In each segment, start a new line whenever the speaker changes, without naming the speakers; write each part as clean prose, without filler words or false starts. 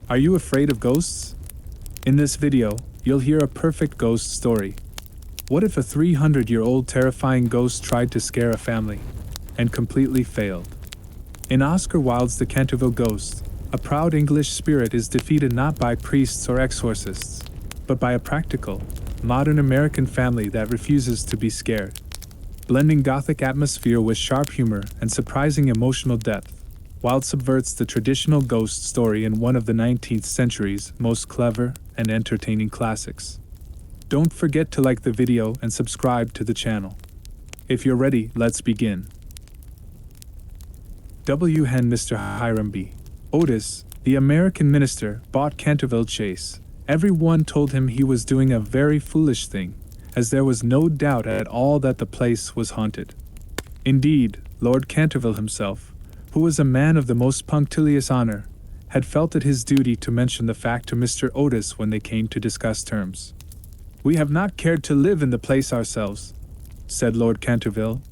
Are you afraid of ghosts? In this video, you'll hear a perfect ghost story. What if a 300-year-old terrifying ghost tried to scare a family and completely failed? In Oscar Wilde's The Canterville Ghost, a proud English spirit is defeated not by priests or exorcists, but by a practical, modern American family that refuses to be scared. Blending gothic atmosphere with sharp humor and surprising emotional depth, Wilde subverts the traditional ghost story in one of the 19th century's most clever and entertaining classics. Don't forget to like the video and subscribe to the channel. If you're ready, let's begin. Hen Mr. Hiram B. Otis, the American minister, bought Canterville Chase. Everyone told him he was doing a very foolish thing, as there was no doubt at all that the place was haunted. Indeed, Lord Canterville himself, who was a man of the most punctilious honor, had felt it his duty to mention the fact to Mr. Otis when they came to discuss terms. "We have not cared to live in the place ourselves," said Lord Canterville,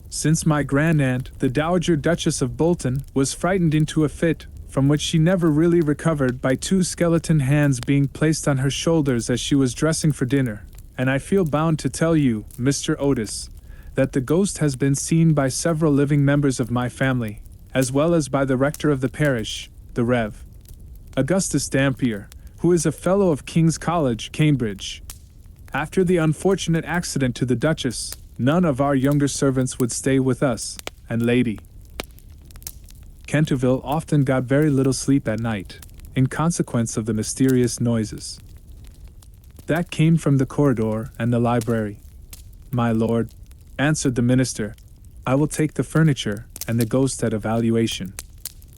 "since my grand-aunt, the Dowager Duchess of Bolton, was frightened into a fit, from which she never really recovered, by two skeleton hands being placed on her shoulders as she was dressing for dinner. And I feel bound to tell you, Mr. Otis, that the ghost has been seen by several living members of my family, as well as by the rector of the parish, the Rev. Augustus Dampier, who is a fellow of King's College, Cambridge. After the unfortunate accident to the Duchess, none of our younger servants would stay with us, and Lady Canterville often got very little sleep at night, in consequence of the mysterious noises that came from the corridor and the library. "My lord," answered the minister, "I will take the furniture and the ghost at a valuation.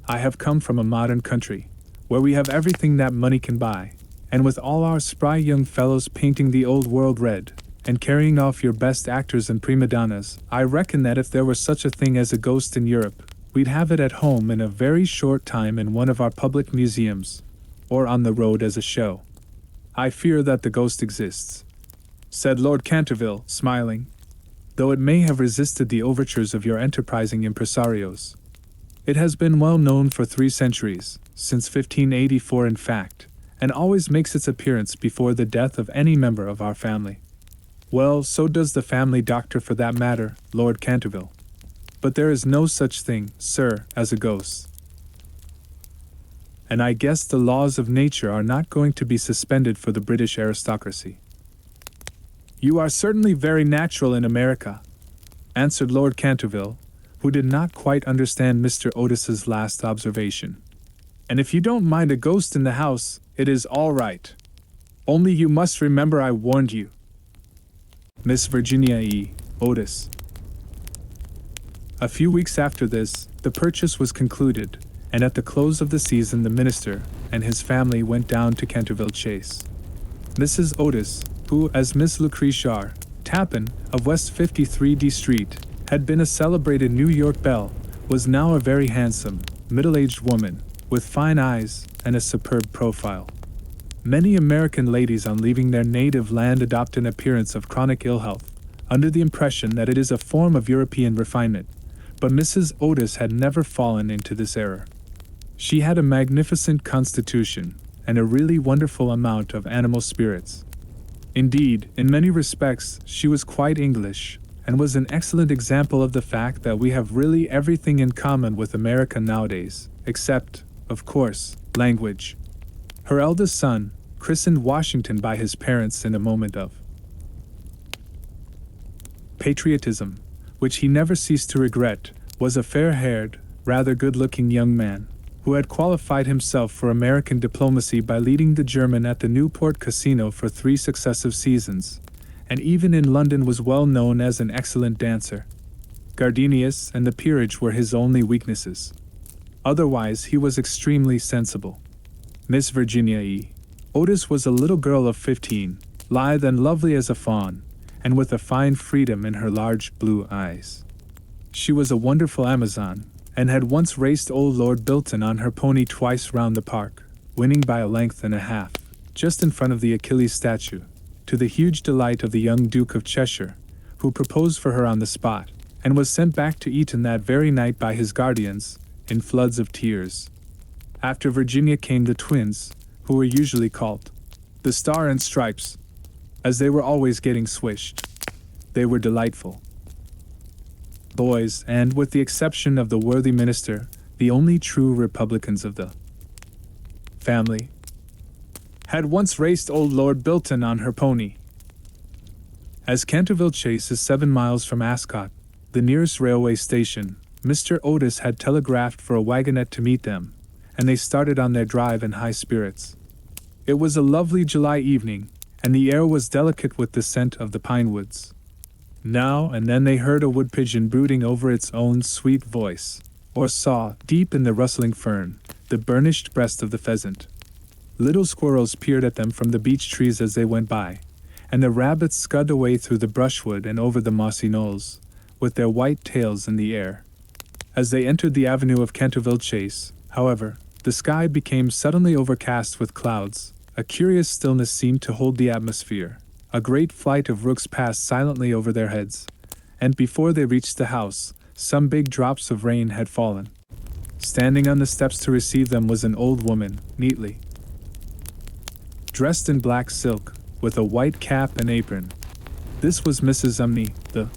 I have come from a modern country, where we have everything that money can buy, and with all our spry young fellows painting the old world red, and carrying off your best actors and prima donnas, I reckon that if there were such a thing as a ghost in Europe, we'd have it at home in a very short time in one of our public museums, or on the road as a show." "I fear that the ghost exists," said Lord Canterville, smiling, "though it may have resisted the overtures of your enterprising impresarios. It has been well known for 3 centuries, since 1584 in fact, and always makes its appearance before the death of any member of our family." "Well, so does the family doctor for that matter, Lord Canterville. But there is no such thing, sir, as a ghost. And I guess the laws of nature are not going to be suspended for the British aristocracy." "You are certainly very natural in America," answered Lord Canterville, who did not quite understand Mr. Otis's last observation. "And if you don't mind a ghost in the house, it is all right. Only you must remember I warned you." Miss Virginia E. Otis. A few weeks after this, the purchase was concluded, and at the close of the season the minister and his family went down to Canterville Chase. Mrs. Otis, who, as Miss Lucretia Tappan, of West 53D Street, had been a celebrated New York belle, was now a very handsome, middle-aged woman, with fine eyes and a superb profile. Many American ladies on leaving their native land adopt an appearance of chronic ill health, under the impression that it is a form of European refinement, but Mrs. Otis had never fallen into this error. She had a magnificent constitution, and a really wonderful amount of animal spirits. Indeed, in many respects, she was quite English, and was an excellent example of the fact that we have really everything in common with America nowadays, except, of course, language. Her eldest son, christened Washington by his parents in a moment of patriotism, which he never ceased to regret, was a fair-haired, rather good-looking young man, who had qualified himself for American diplomacy by leading the German at the Newport Casino for 3 successive seasons, and even in London was well known as an excellent dancer. Gardenius and the peerage were his only weaknesses. Otherwise he was extremely sensible. Miss Virginia E. Otis was a little girl of 15, lithe and lovely as a fawn, and with a fine freedom in her large blue eyes. She was a wonderful Amazon, and had once raced old Lord Bilton on her pony twice round the park, winning by a length and a half, just in front of the Achilles statue, to the huge delight of the young Duke of Cheshire, who proposed for her on the spot, and was sent back to Eton that very night by his guardians, in floods of tears. After Virginia came the twins, who were usually called the Star and Stripes, as they were always getting swished. They were delightful boys, and, with the exception of the worthy minister, the only true Republicans of the family. Had once raced old Lord Bilton on her pony. As Canterville Chase is 7 miles from Ascot, the nearest railway station, Mr. Otis had telegraphed for a wagonette to meet them, and they started on their drive in high spirits. It was a lovely July evening, and the air was delicate with the scent of the pine woods. Now and then they heard a wood pigeon brooding over its own sweet voice, or saw, deep in the rustling fern, the burnished breast of the pheasant. Little squirrels peered at them from the beech trees as they went by, and the rabbits scud away through the brushwood and over the mossy knolls, with their white tails in the air. As they entered the avenue of Canterville Chase, however, the sky became suddenly overcast with clouds. A curious stillness seemed to hold the atmosphere. A great flight of rooks passed silently over their heads, and before they reached the house, some big drops of rain had fallen. Standing on the steps to receive them was an old woman, neatly dressed in black silk, with a white cap and apron. This was Mrs. Umney, the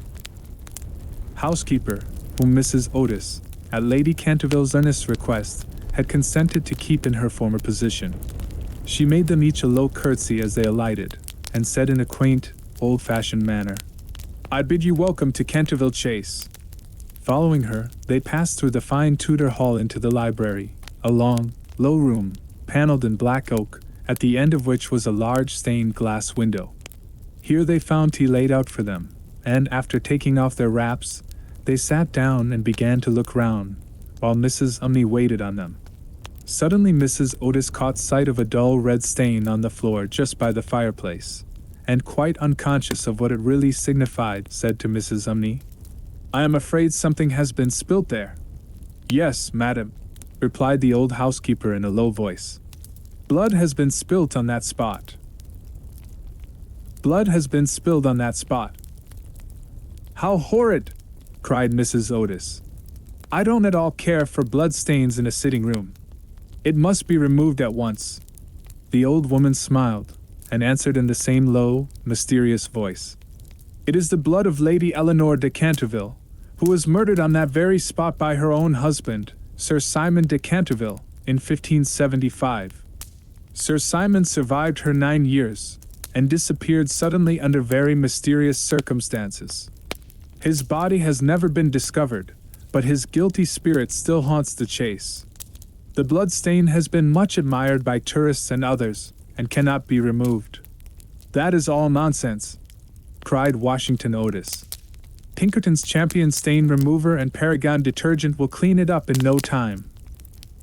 housekeeper, whom Mrs. Otis, at Lady Canterville's earnest request, had consented to keep in her former position. She made them each a low curtsy as they alighted, and said in a quaint, old-fashioned manner, "I bid you welcome to Canterville Chase." Following her, they passed through the fine Tudor hall into the library, a long, low room, paneled in black oak, at the end of which was a large stained glass window. Here they found tea laid out for them, and after taking off their wraps, they sat down and began to look round, while Mrs. Umney waited on them. Suddenly Mrs. Otis caught sight of a dull red stain on the floor just by the fireplace, and quite unconscious of what it really signified, said to Mrs. Umney, "I am afraid something has been spilt there." "Yes, madam," replied the old housekeeper in a low voice. "Blood has been spilt on that spot." "Blood has been spilled on that spot." "How horrid!" cried Mrs. Otis. "I don't at all care for blood stains in a sitting room. It must be removed at once." The old woman smiled, and answered in the same low, mysterious voice, "It is the blood of Lady Eleanor de Canterville, who was murdered on that very spot by her own husband, Sir Simon de Canterville, in 1575. Sir Simon survived her 9 years, and disappeared suddenly under very mysterious circumstances. His body has never been discovered, but his guilty spirit still haunts the Chase. The blood stain has been much admired by tourists and others, and cannot be removed." "That is all nonsense," cried Washington Otis. "Pinkerton's Champion Stain Remover and Paragon Detergent will clean it up in no time."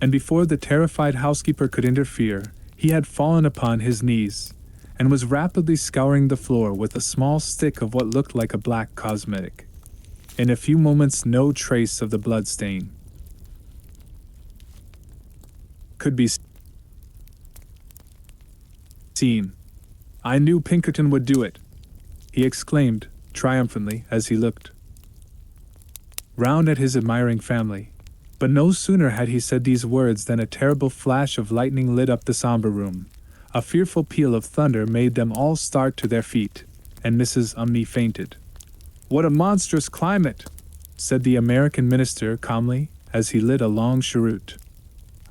And before the terrified housekeeper could interfere, he had fallen upon his knees, and was rapidly scouring the floor with a small stick of what looked like a black cosmetic. In a few moments no trace of the blood stain could be seen. "I knew Pinkerton would do it," he exclaimed, triumphantly, as he looked round at his admiring family. But no sooner had he said these words than a terrible flash of lightning lit up the somber room. A fearful peal of thunder made them all start to their feet, and Mrs. Umney fainted. "What a monstrous climate!" said the American minister calmly, as he lit a long cheroot.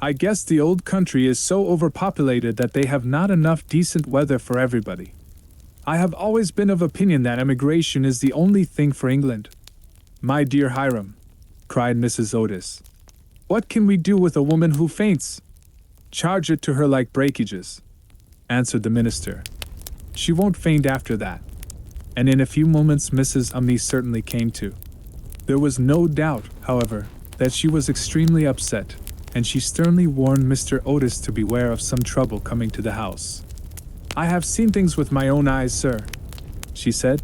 "I guess the old country is so overpopulated that they have not enough decent weather for everybody. I have always been of opinion that emigration is the only thing for England." "My dear Hiram," cried Mrs. Otis, "what can we do with a woman who faints?" "Charge it to her like breakages," answered the minister. "She won't faint after that." And in a few moments Mrs. Umney certainly came to. There was no doubt, however, that she was extremely upset, and she sternly warned Mr. Otis to beware of some trouble coming to the house. "I have seen things with my own eyes, sir," she said,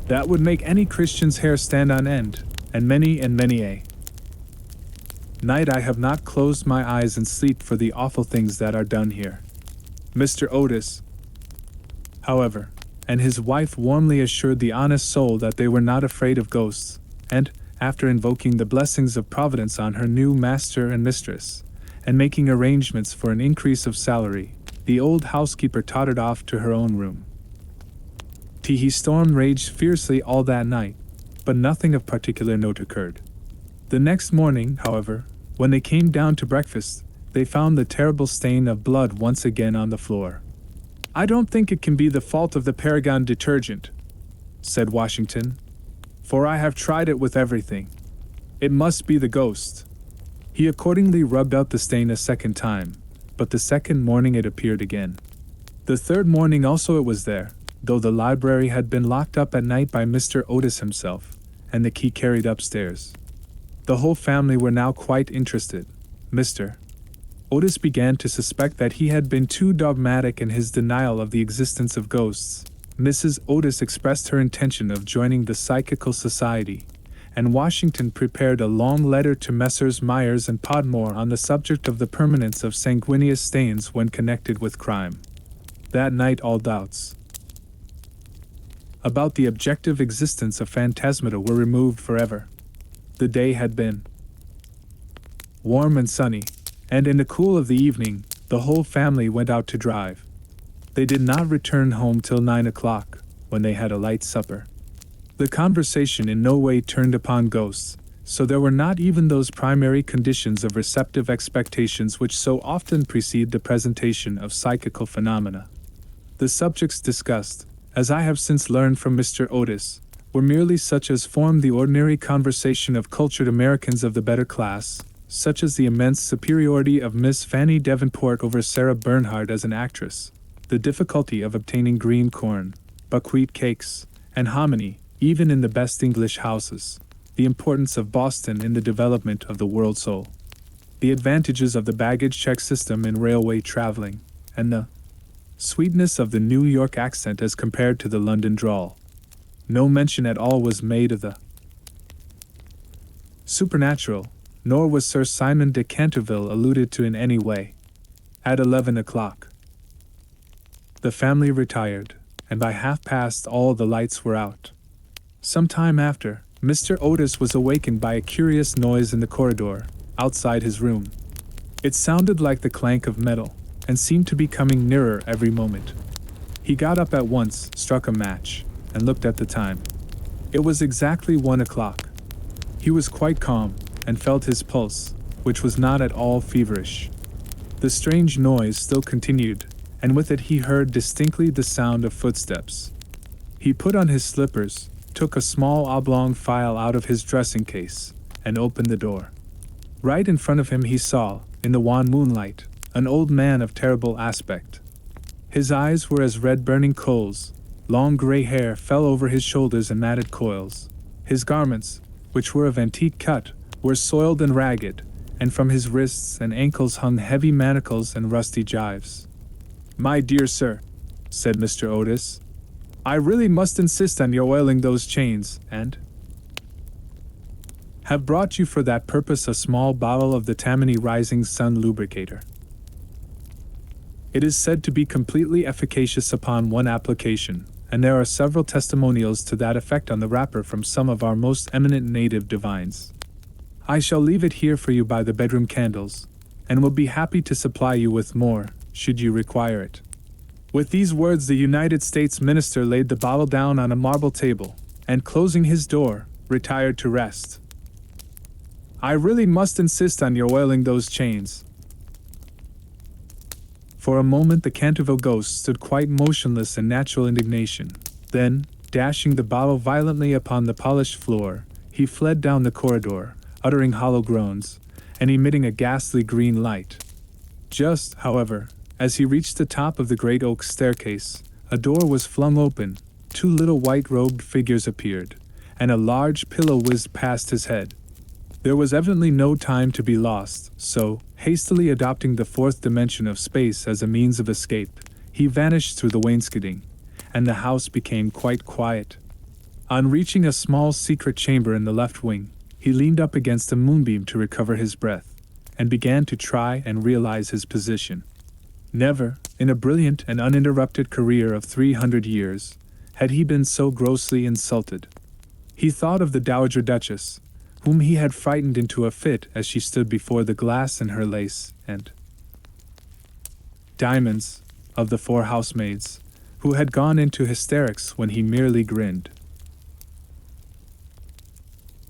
"that would make any Christian's hair stand on end, and many a night I have not closed my eyes in sleep for the awful things that are done here." Mr. Otis, however, and his wife warmly assured the honest soul that they were not afraid of ghosts, and, after invoking the blessings of Providence on her new master and mistress, and making arrangements for an increase of salary, the old housekeeper tottered off to her own room. The storm raged fiercely all that night, but nothing of particular note occurred. The next morning, however, when they came down to breakfast, they found the terrible stain of blood once again on the floor. "I don't think it can be the fault of the Paragon detergent," said Washington, "for I have tried it with everything. It must be the ghost." He accordingly rubbed out the stain a second time, but the second morning it appeared again. The third morning also it was there, though the library had been locked up at night by Mr. Otis himself, and the key carried upstairs. The whole family were now quite interested. Mr. Otis began to suspect that he had been too dogmatic in his denial of the existence of ghosts. Mrs. Otis expressed her intention of joining the Psychical Society, and Washington prepared a long letter to Messrs. Myers and Podmore on the subject of the permanence of sanguineous stains when connected with crime. That night all doubts about the objective existence of phantasmata were removed forever. The day had been warm and sunny, and in the cool of the evening, the whole family went out to drive. They did not return home till 9 o'clock, when they had a light supper. The conversation in no way turned upon ghosts, so there were not even those primary conditions of receptive expectations which so often precede the presentation of psychical phenomena. The subjects discussed, as I have since learned from Mr. Otis, were merely such as form the ordinary conversation of cultured Americans of the better class, such as the immense superiority of Miss Fanny Davenport over Sarah Bernhardt as an actress, the difficulty of obtaining green corn, buckwheat cakes, and hominy, even in the best English houses, the importance of Boston in the development of the world soul, the advantages of the baggage check system in railway traveling, and the sweetness of the New York accent as compared to the London drawl. No mention at all was made of the supernatural, nor was Sir Simon de Canterville alluded to in any way. At 11 o'clock, the family retired, and by 1:30 all the lights were out. Some time after, Mr. Otis was awakened by a curious noise in the corridor, outside his room. It sounded like the clank of metal, and seemed to be coming nearer every moment. He got up at once, struck a match, and looked at the time. It was exactly 1 o'clock. He was quite calm, and felt his pulse, which was not at all feverish. The strange noise still continued, and with it he heard distinctly the sound of footsteps. He put on his slippers, took a small oblong file out of his dressing case, and opened the door. Right in front of him he saw, in the wan moonlight, an old man of terrible aspect. His eyes were as red burning coals, long gray hair fell over his shoulders in matted coils. His garments, which were of antique cut, were soiled and ragged, and from his wrists and ankles hung heavy manacles and rusty gyves. "My dear sir," said Mr. Otis, "I really must insist on your oiling those chains, and have brought you for that purpose a small bottle of the Tammany Rising Sun lubricator. It is said to be completely efficacious upon one application, and there are several testimonials to that effect on the wrapper from some of our most eminent native divines. I shall leave it here for you by the bedroom candles, and will be happy to supply you with more, should you require it." With these words the United States minister laid the bottle down on a marble table, and closing his door, retired to rest. "I really must insist on your oiling those chains." For a moment the Canterville Ghost stood quite motionless in natural indignation. Then, dashing the bottle violently upon the polished floor, he fled down the corridor, uttering hollow groans, and emitting a ghastly green light. Just, however, as he reached the top of the great oak staircase, a door was flung open, 2 little white-robed figures appeared, and a large pillow whizzed past his head. There was evidently no time to be lost, so, hastily adopting the 4th dimension of space as a means of escape, he vanished through the wainscoting, and the house became quite quiet. On reaching a small secret chamber in the left wing, he leaned up against a moonbeam to recover his breath, and began to try and realize his position. Never, in a brilliant and uninterrupted career of 300 years, had he been so grossly insulted. He thought of the Dowager Duchess, whom he had frightened into a fit as she stood before the glass in her lace and diamonds, of the 4 housemaids, who had gone into hysterics when he merely grinned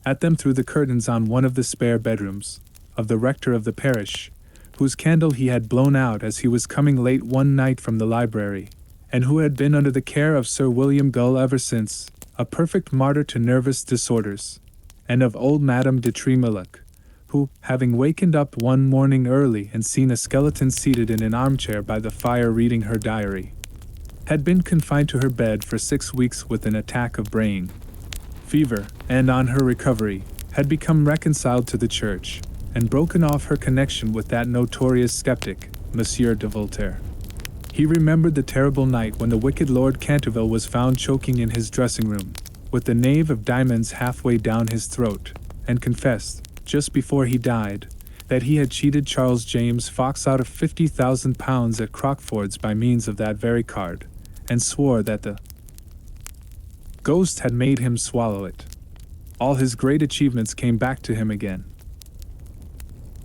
at them through the curtains on one of the spare bedrooms, of the rector of the parish, whose candle he had blown out as he was coming late one night from the library, and who had been under the care of Sir William Gull ever since, a perfect martyr to nervous disorders, and of old Madame de Tremoulick, who, having wakened up one morning early and seen a skeleton seated in an armchair by the fire reading her diary, had been confined to her bed for 6 weeks with an attack of brain fever, and on her recovery, had become reconciled to the Church, and broken off her connection with that notorious skeptic, Monsieur de Voltaire. He remembered the terrible night when the wicked Lord Canterville was found choking in his dressing room, with the knave of diamonds halfway down his throat, and confessed, just before he died, that he had cheated Charles James Fox out of £50,000 at Crockford's by means of that very card, and swore that the ghost had made him swallow it. All his great achievements came back to him again.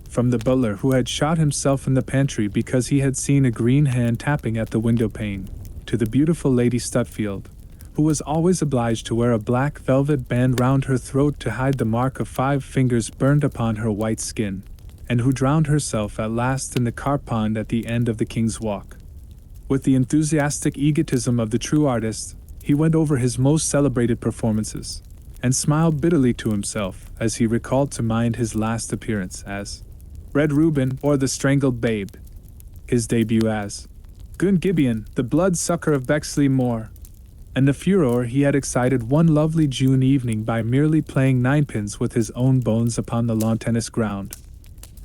From the butler who had shot himself in the pantry because he had seen a green hand tapping at the window pane, to the beautiful Lady Stutfield, who was always obliged to wear a black velvet band round her throat to hide the mark of 5 fingers burned upon her white skin, and who drowned herself at last in the carp pond at the end of the King's Walk. With the enthusiastic egotism of the true artist, he went over his most celebrated performances, and smiled bitterly to himself as he recalled to mind his last appearance as Red Reuben or the Strangled Babe, his debut as Gungibian, the blood-sucker of Bexley Moor, and the furor he had excited one lovely June evening by merely playing ninepins with his own bones upon the lawn tennis ground.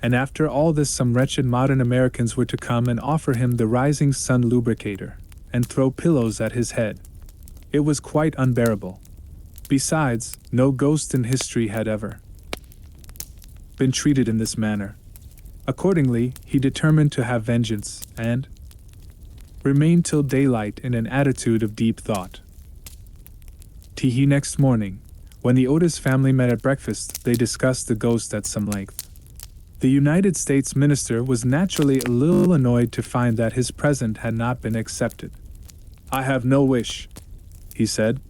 And after all this some wretched modern Americans were to come and offer him the Rising Sun lubricator, and throw pillows at his head. It was quite unbearable. Besides, no ghost in history had ever been treated in this manner. Accordingly, he determined to have vengeance, and remained till daylight in an attitude of deep thought. Tee next morning, when the Otis family met at breakfast, they discussed the ghost at some length. The United States minister was naturally a little annoyed to find that his present had not been accepted. "I have no wish," he said,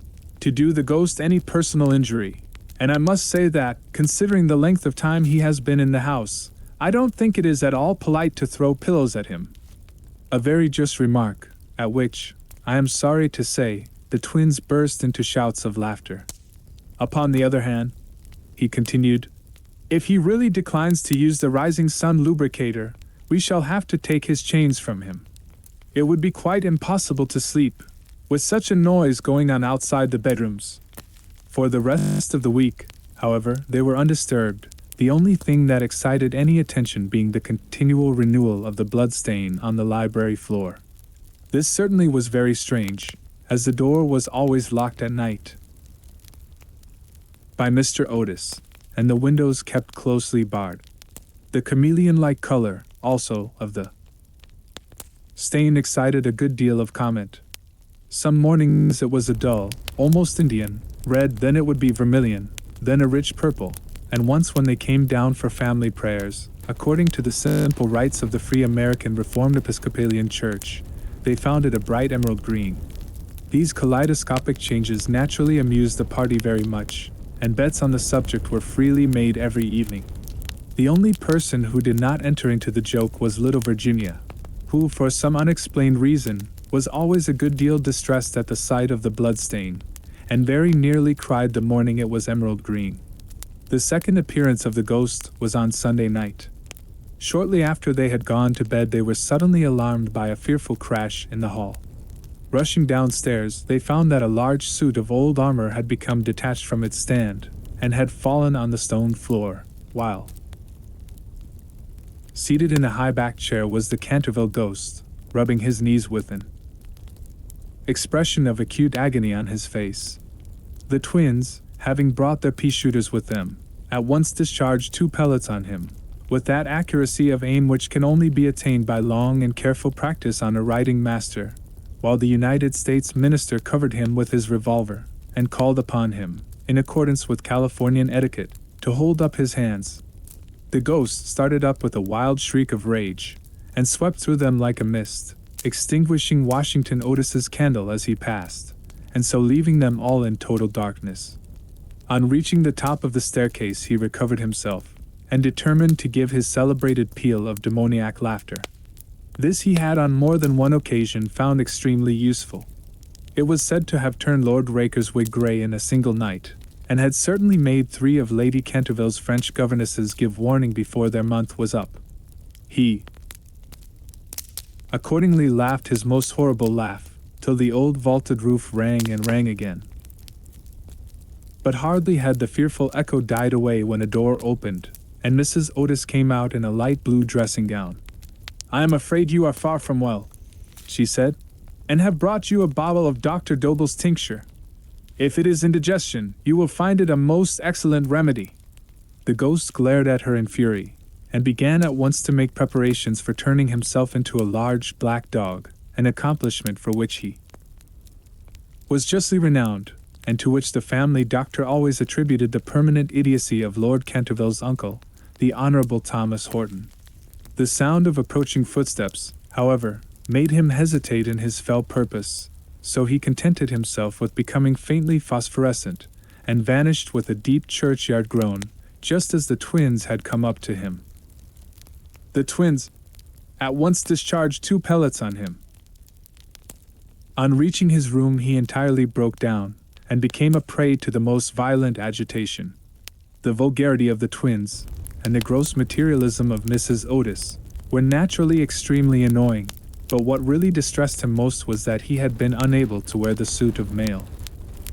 "to do the ghost any personal injury, and I must say that, considering the length of time he has been in the house, I don't think it is at all polite to throw pillows at him." A very just remark, at which, I am sorry to say, the twins burst into shouts of laughter. "Upon the other hand," he continued, "if he really declines to use the Rising Sun lubricator, we shall have to take his chains from him. It would be quite impossible to sleep, with such a noise going on outside the bedrooms." For the rest of the week, however, they were undisturbed, the only thing that excited any attention being the continual renewal of the bloodstain on the library floor. This certainly was very strange, as the door was always locked at night by Mr. Otis, and the windows kept closely barred. The chameleon-like color, also, of the stain excited a good deal of comment. Some mornings it was a dull, almost Indian, red, then it would be vermilion, then a rich purple, and once when they came down for family prayers, according to the simple rites of the Free American Reformed Episcopalian Church, they found it a bright emerald green. These kaleidoscopic changes naturally amused the party very much, and bets on the subject were freely made every evening. The only person who did not enter into the joke was little Virginia, who, for some unexplained reason, was always a good deal distressed at the sight of the bloodstain, and very nearly cried the morning it was emerald green. The second appearance of the ghost was on Sunday night. Shortly after they had gone to bed, they were suddenly alarmed by a fearful crash in the hall. Rushing downstairs, they found that a large suit of old armor had become detached from its stand, and had fallen on the stone floor, while seated in a high-backed chair was the Canterville Ghost, rubbing his knees with an expression of acute agony on his face. The twins, having brought their pea-shooters with them, at once discharged 2 pellets on him, with that accuracy of aim which can only be attained by long and careful practice on a riding master, while the United States minister covered him with his revolver, and called upon him, in accordance with Californian etiquette, to hold up his hands. The ghost started up with a wild shriek of rage, and swept through them like a mist, extinguishing Washington Otis's candle as he passed, and so leaving them all in total darkness. On reaching the top of the staircase he recovered himself, and determined to give his celebrated peal of demoniac laughter. This he had on more than one occasion found extremely useful. It was said to have turned Lord Raker's wig grey in a single night, and had certainly made 3 of Lady Canterville's French governesses give warning before their month was up. He accordingly laughed his most horrible laugh, till the old vaulted roof rang and rang again. But hardly had the fearful echo died away when a door opened, and Mrs. Otis came out in a light blue dressing gown. "I am afraid you are far from well," she said, "and have brought you a bottle of Dr. Dobell's tincture. If it is indigestion, you will find it a most excellent remedy." The ghost glared at her in fury, and began at once to make preparations for turning himself into a large black dog, an accomplishment for which he was justly renowned, and to which the family doctor always attributed the permanent idiocy of Lord Canterville's uncle, the Honourable Thomas Horton. The sound of approaching footsteps, however, made him hesitate in his fell purpose, so he contented himself with becoming faintly phosphorescent, and vanished with a deep churchyard groan, just as the twins had come up to him. The twins at once discharged 2 pellets on him. On reaching his room he entirely broke down, and became a prey to the most violent agitation. The vulgarity of the twins, and the gross materialism of Mrs. Otis, were naturally extremely annoying, but what really distressed him most was that he had been unable to wear the suit of mail.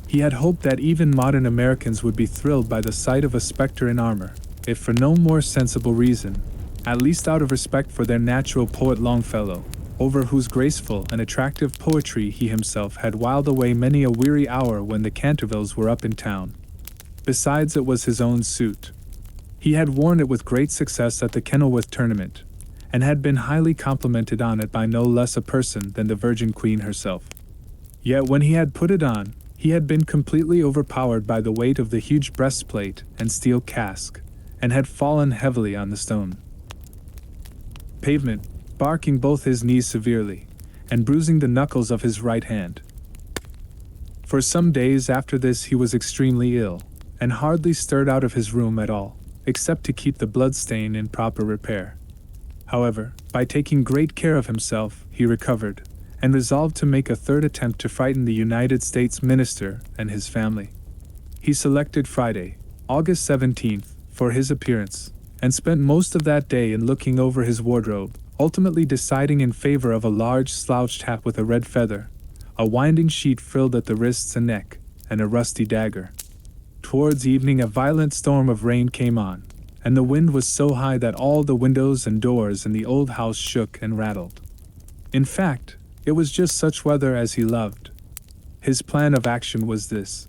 He had hoped that even modern Americans would be thrilled by the sight of a spectre in armor, if for no more sensible reason, at least out of respect for their natural poet Longfellow, over whose graceful and attractive poetry he himself had whiled away many a weary hour when the Cantervilles were up in town. Besides, it was his own suit. He had worn it with great success at the Kenilworth tournament, and had been highly complimented on it by no less a person than the Virgin Queen herself. Yet when he had put it on, he had been completely overpowered by the weight of the huge breastplate and steel casque, and had fallen heavily on the stone pavement, barking both his knees severely, and bruising the knuckles of his right hand. For some days after this he was extremely ill, and hardly stirred out of his room at all, except to keep the bloodstain in proper repair. However, by taking great care of himself, he recovered, and resolved to make a 3rd attempt to frighten the United States minister and his family. He selected Friday, August 17th, for his appearance, and spent most of that day in looking over his wardrobe, ultimately deciding in favor of a large slouched hat with a red feather, a winding sheet frilled at the wrists and neck, and a rusty dagger. Towards evening a violent storm of rain came on, and the wind was so high that all the windows and doors in the old house shook and rattled. In fact, it was just such weather as he loved. His plan of action was this.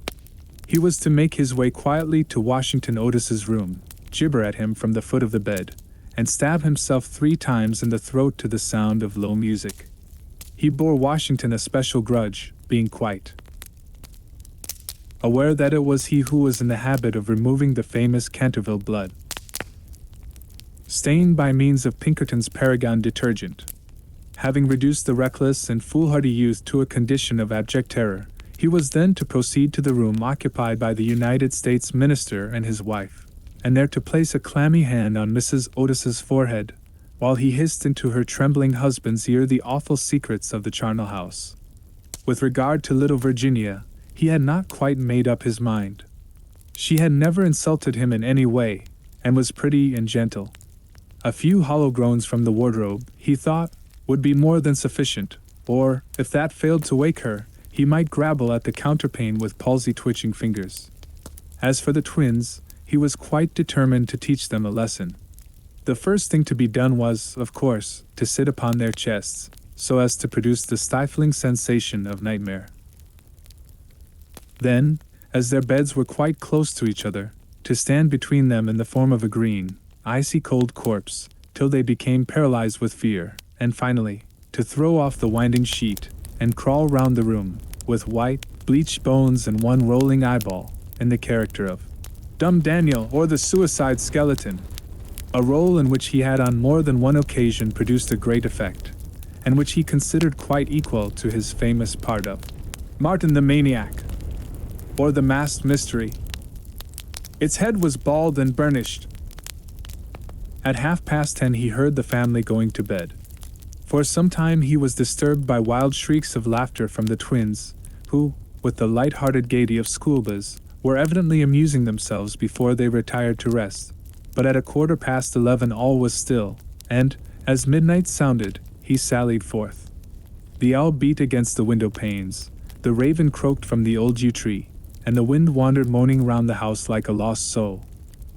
He was to make his way quietly to Washington Otis's room, gibber at him from the foot of the bed, and stab himself 3 times in the throat to the sound of low music. He bore Washington a special grudge, being quite aware that it was he who was in the habit of removing the famous Canterville blood stain by means of Pinkerton's Paragon detergent. Having reduced the reckless and foolhardy youth to a condition of abject terror, he was then to proceed to the room occupied by the United States minister and his wife, and there to place a clammy hand on Mrs. Otis's forehead, while he hissed into her trembling husband's ear the awful secrets of the charnel house. With regard to little Virginia, he had not quite made up his mind. She had never insulted him in any way, and was pretty and gentle. A few hollow groans from the wardrobe, he thought, would be more than sufficient, or, if that failed to wake her, he might grapple at the counterpane with palsy-twitching fingers. As for the twins, he was quite determined to teach them a lesson. The first thing to be done was, of course, to sit upon their chests, so as to produce the stifling sensation of nightmare. Then, as their beds were quite close to each other, to stand between them in the form of a green, icy-cold corpse, till they became paralyzed with fear, and finally, to throw off the winding sheet, and crawl round the room, with white, bleached bones and one rolling eyeball, in the character of Dumb Daniel or the Suicide Skeleton, a role in which he had on more than one occasion produced a great effect, and which he considered quite equal to his famous part of Martin the Maniac, or the Masked Mystery. Its head was bald and burnished. At 10:30 he heard the family going to bed. For some time he was disturbed by wild shrieks of laughter from the twins, who, with the light-hearted gaiety of schoolboys, were evidently amusing themselves before they retired to rest. But at 11:15 all was still, and, as midnight sounded, he sallied forth. The owl beat against the window panes, the raven croaked from the old yew tree, and the wind wandered moaning round the house like a lost soul.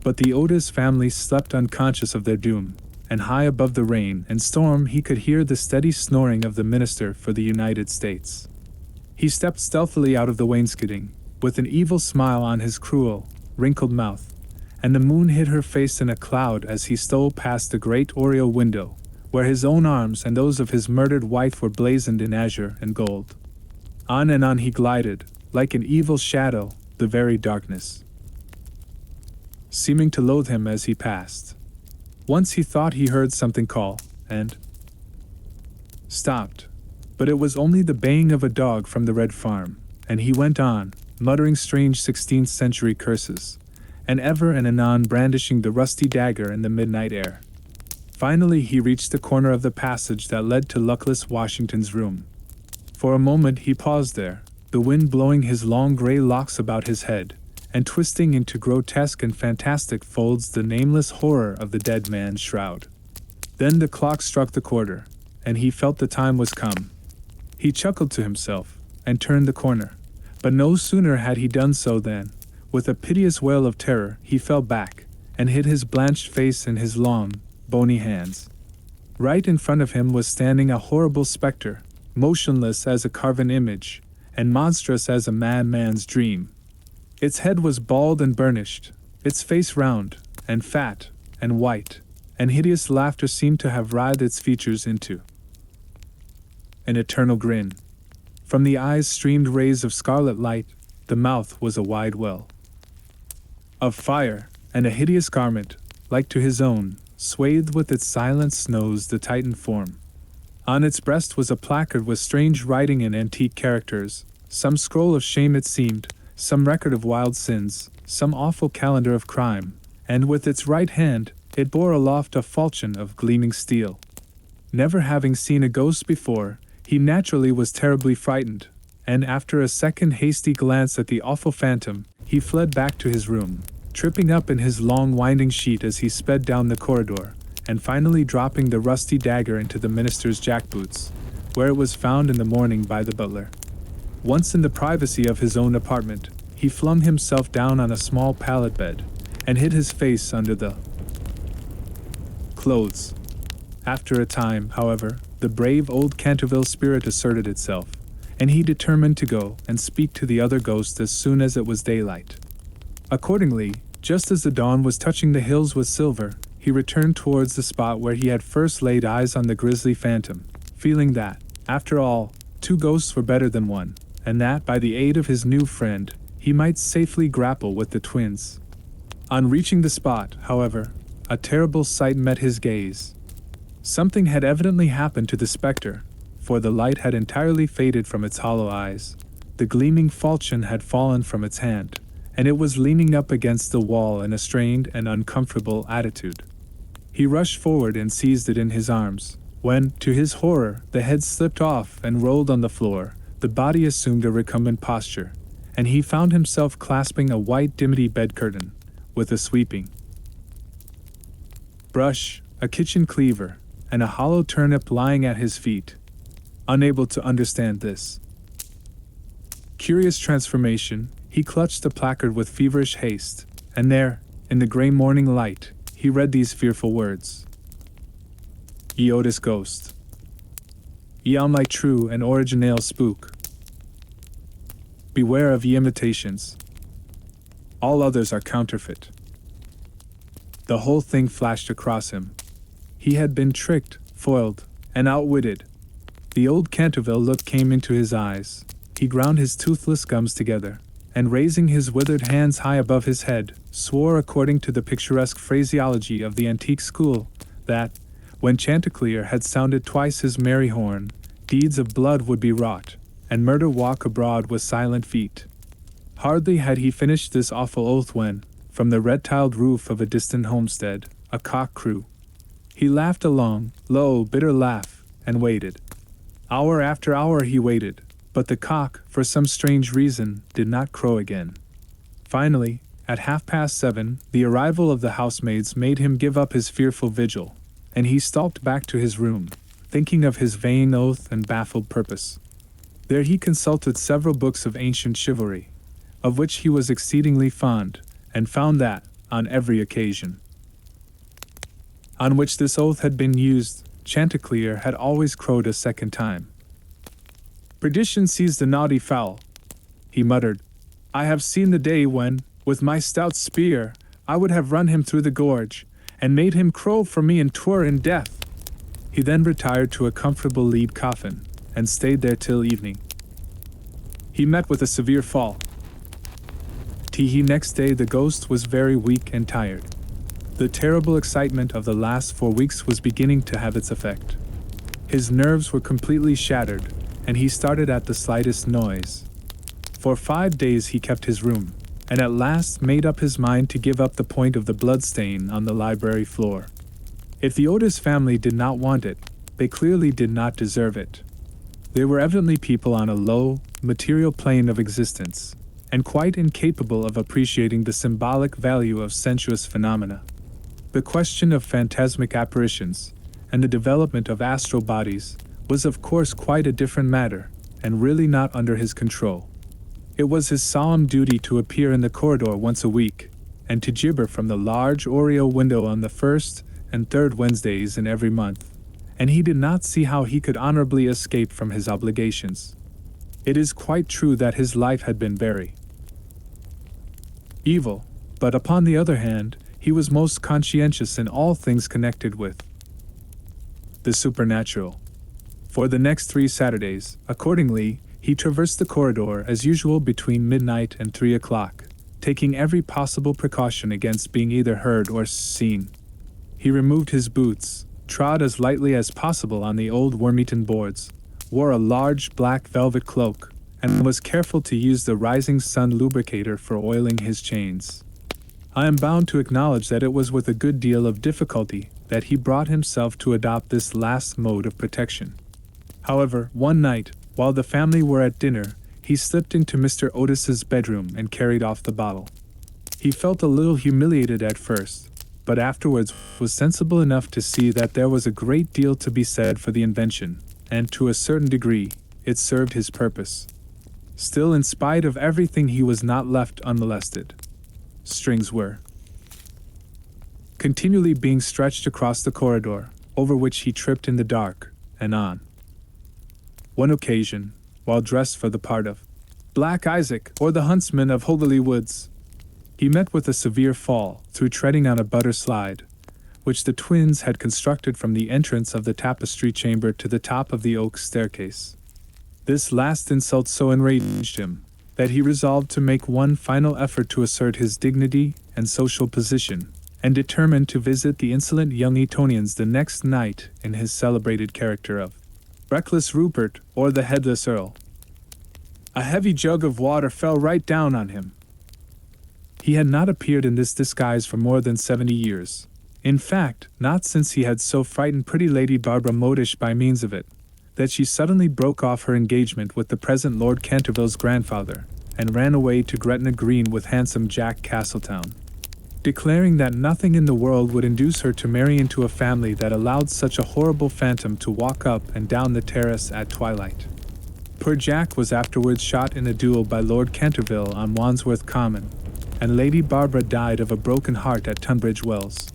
But the Otis family slept unconscious of their doom, and high above the rain and storm he could hear the steady snoring of the minister for the United States. He stepped stealthily out of the wainscoting, with an evil smile on his cruel, wrinkled mouth, and the moon hid her face in a cloud as he stole past the great oriel window, where his own arms and those of his murdered wife were blazoned in azure and gold. On and on he glided, like an evil shadow, the very darkness, seeming to loathe him as he passed. Once he thought he heard something call, and stopped, but it was only the baying of a dog from the Red Farm, and he went on, muttering strange 16th-century curses, and ever and anon brandishing the rusty dagger in the midnight air. Finally he reached the corner of the passage that led to luckless Washington's room. For a moment he paused there, the wind blowing his long gray locks about his head, and twisting into grotesque and fantastic folds the nameless horror of the dead man's shroud. Then the clock struck the quarter, and he felt the time was come. He chuckled to himself, and turned the corner. But no sooner had he done so than, with a piteous wail of terror, he fell back, and hid his blanched face in his long, bony hands. Right in front of him was standing a horrible spectre, motionless as a carven image, and monstrous as a madman's dream. Its head was bald and burnished, its face round, and fat, and white, and hideous laughter seemed to have writhed its features into an eternal grin. From the eyes streamed rays of scarlet light, the mouth was a wide well of fire, and a hideous garment, like to his own, swathed with its silent snows the Titan form. On its breast was a placard with strange writing in antique characters, some scroll of shame it seemed, some record of wild sins, some awful calendar of crime, and with its right hand, it bore aloft a falchion of gleaming steel. Never having seen a ghost before, he naturally was terribly frightened, and after a second hasty glance at the awful phantom, he fled back to his room, tripping up in his long winding sheet as he sped down the corridor, and finally dropping the rusty dagger into the minister's jackboots, where it was found in the morning by the butler. Once in the privacy of his own apartment, he flung himself down on a small pallet bed, and hid his face under the clothes. After a time, however, the brave old Canterville spirit asserted itself, and he determined to go and speak to the other ghost as soon as it was daylight. Accordingly, just as the dawn was touching the hills with silver, he returned towards the spot where he had first laid eyes on the grisly phantom, feeling that, after all, two ghosts were better than one, and that by the aid of his new friend, he might safely grapple with the twins. On reaching the spot, however, a terrible sight met his gaze. Something had evidently happened to the spectre, for the light had entirely faded from its hollow eyes, the gleaming falchion had fallen from its hand, and it was leaning up against the wall in a strained and uncomfortable attitude. He rushed forward and seized it in his arms, when, to his horror, the head slipped off and rolled on the floor, the body assumed a recumbent posture, and he found himself clasping a white dimity bed curtain, with a sweeping brush, a kitchen cleaver, and a hollow turnip lying at his feet. Unable to understand this curious transformation, he clutched the placard with feverish haste, and there, in the grey morning light, he read these fearful words. Ye Otis Ghost. Ye am like true and original spook. Beware of ye imitations. All others are counterfeit. The whole thing flashed across him. He had been tricked, foiled, and outwitted. The old Canterville look came into his eyes. He ground his toothless gums together, and raising his withered hands high above his head, swore according to the picturesque phraseology of the antique school, that, when Chanticleer had sounded twice his merry horn, deeds of blood would be wrought, and murder walk abroad with silent feet. Hardly had he finished this awful oath when, from the red-tiled roof of a distant homestead, a cock crew. He laughed a long, low, bitter laugh, and waited. Hour after hour he waited, but the cock, for some strange reason, did not crow again. Finally, at 7:30, the arrival of the housemaids made him give up his fearful vigil, and he stalked back to his room, thinking of his vain oath and baffled purpose. There he consulted several books of ancient chivalry, of which he was exceedingly fond, and found that, on every occasion on which this oath had been used, Chanticleer had always crowed a second time. "Perdition seize the naughty fowl," he muttered. "I have seen the day when, with my stout spear, I would have run him through the gorge, and made him crow for me and 'twere in death." He then retired to a comfortable lead coffin, and stayed there till evening. He met with a severe fall. Next day the ghost was very weak and tired. The terrible excitement of the last 4 weeks was beginning to have its effect. His nerves were completely shattered, and he started at the slightest noise. For 5 days he kept his room, and at last made up his mind to give up the point of the bloodstain on the library floor. If the Otis family did not want it, they clearly did not deserve it. They were evidently people on a low, material plane of existence, and quite incapable of appreciating the symbolic value of sensuous phenomena. The question of phantasmic apparitions, and the development of astral bodies, was of course quite a different matter, and really not under his control. It was his solemn duty to appear in the corridor once a week, and to gibber from the large oriel window on the first and third Wednesdays in every month, and he did not see how he could honorably escape from his obligations. It is quite true that his life had been very evil, but upon the other hand, he was most conscientious in all things connected with the supernatural. For the next 3 Saturdays, accordingly, he traversed the corridor as usual between midnight and 3 o'clock, taking every possible precaution against being either heard or seen. He removed his boots, trod as lightly as possible on the old worm-eaten boards, wore a large black velvet cloak, and was careful to use the rising sun lubricator for oiling his chains. I am bound to acknowledge that it was with a good deal of difficulty that he brought himself to adopt this last mode of protection. However, one night, while the family were at dinner, he slipped into Mr. Otis's bedroom and carried off the bottle. He felt a little humiliated at first, but afterwards was sensible enough to see that there was a great deal to be said for the invention, and to a certain degree, it served his purpose. Still, in spite of everything, he was not left unmolested. Strings were continually being stretched across the corridor, over which he tripped in the dark, and on one occasion, while dressed for the part of Black Isaac or the huntsman of Hogley Woods, he met with a severe fall through treading on a butter slide, which the twins had constructed from the entrance of the tapestry chamber to the top of the oak staircase. This last insult so enraged him that he resolved to make one final effort to assert his dignity and social position, and determined to visit the insolent young Etonians the next night in his celebrated character of Reckless Rupert or the Headless Earl. A heavy jug of water fell right down on him. He had not appeared in this disguise for more than 70 years. In fact, not since he had so frightened pretty Lady Barbara Modish by means of it, that she suddenly broke off her engagement with the present Lord Canterville's grandfather, and ran away to Gretna Green with handsome Jack Castletown, declaring that nothing in the world would induce her to marry into a family that allowed such a horrible phantom to walk up and down the terrace at twilight. Poor Jack was afterwards shot in a duel by Lord Canterville on Wandsworth Common, and Lady Barbara died of a broken heart at Tunbridge Wells.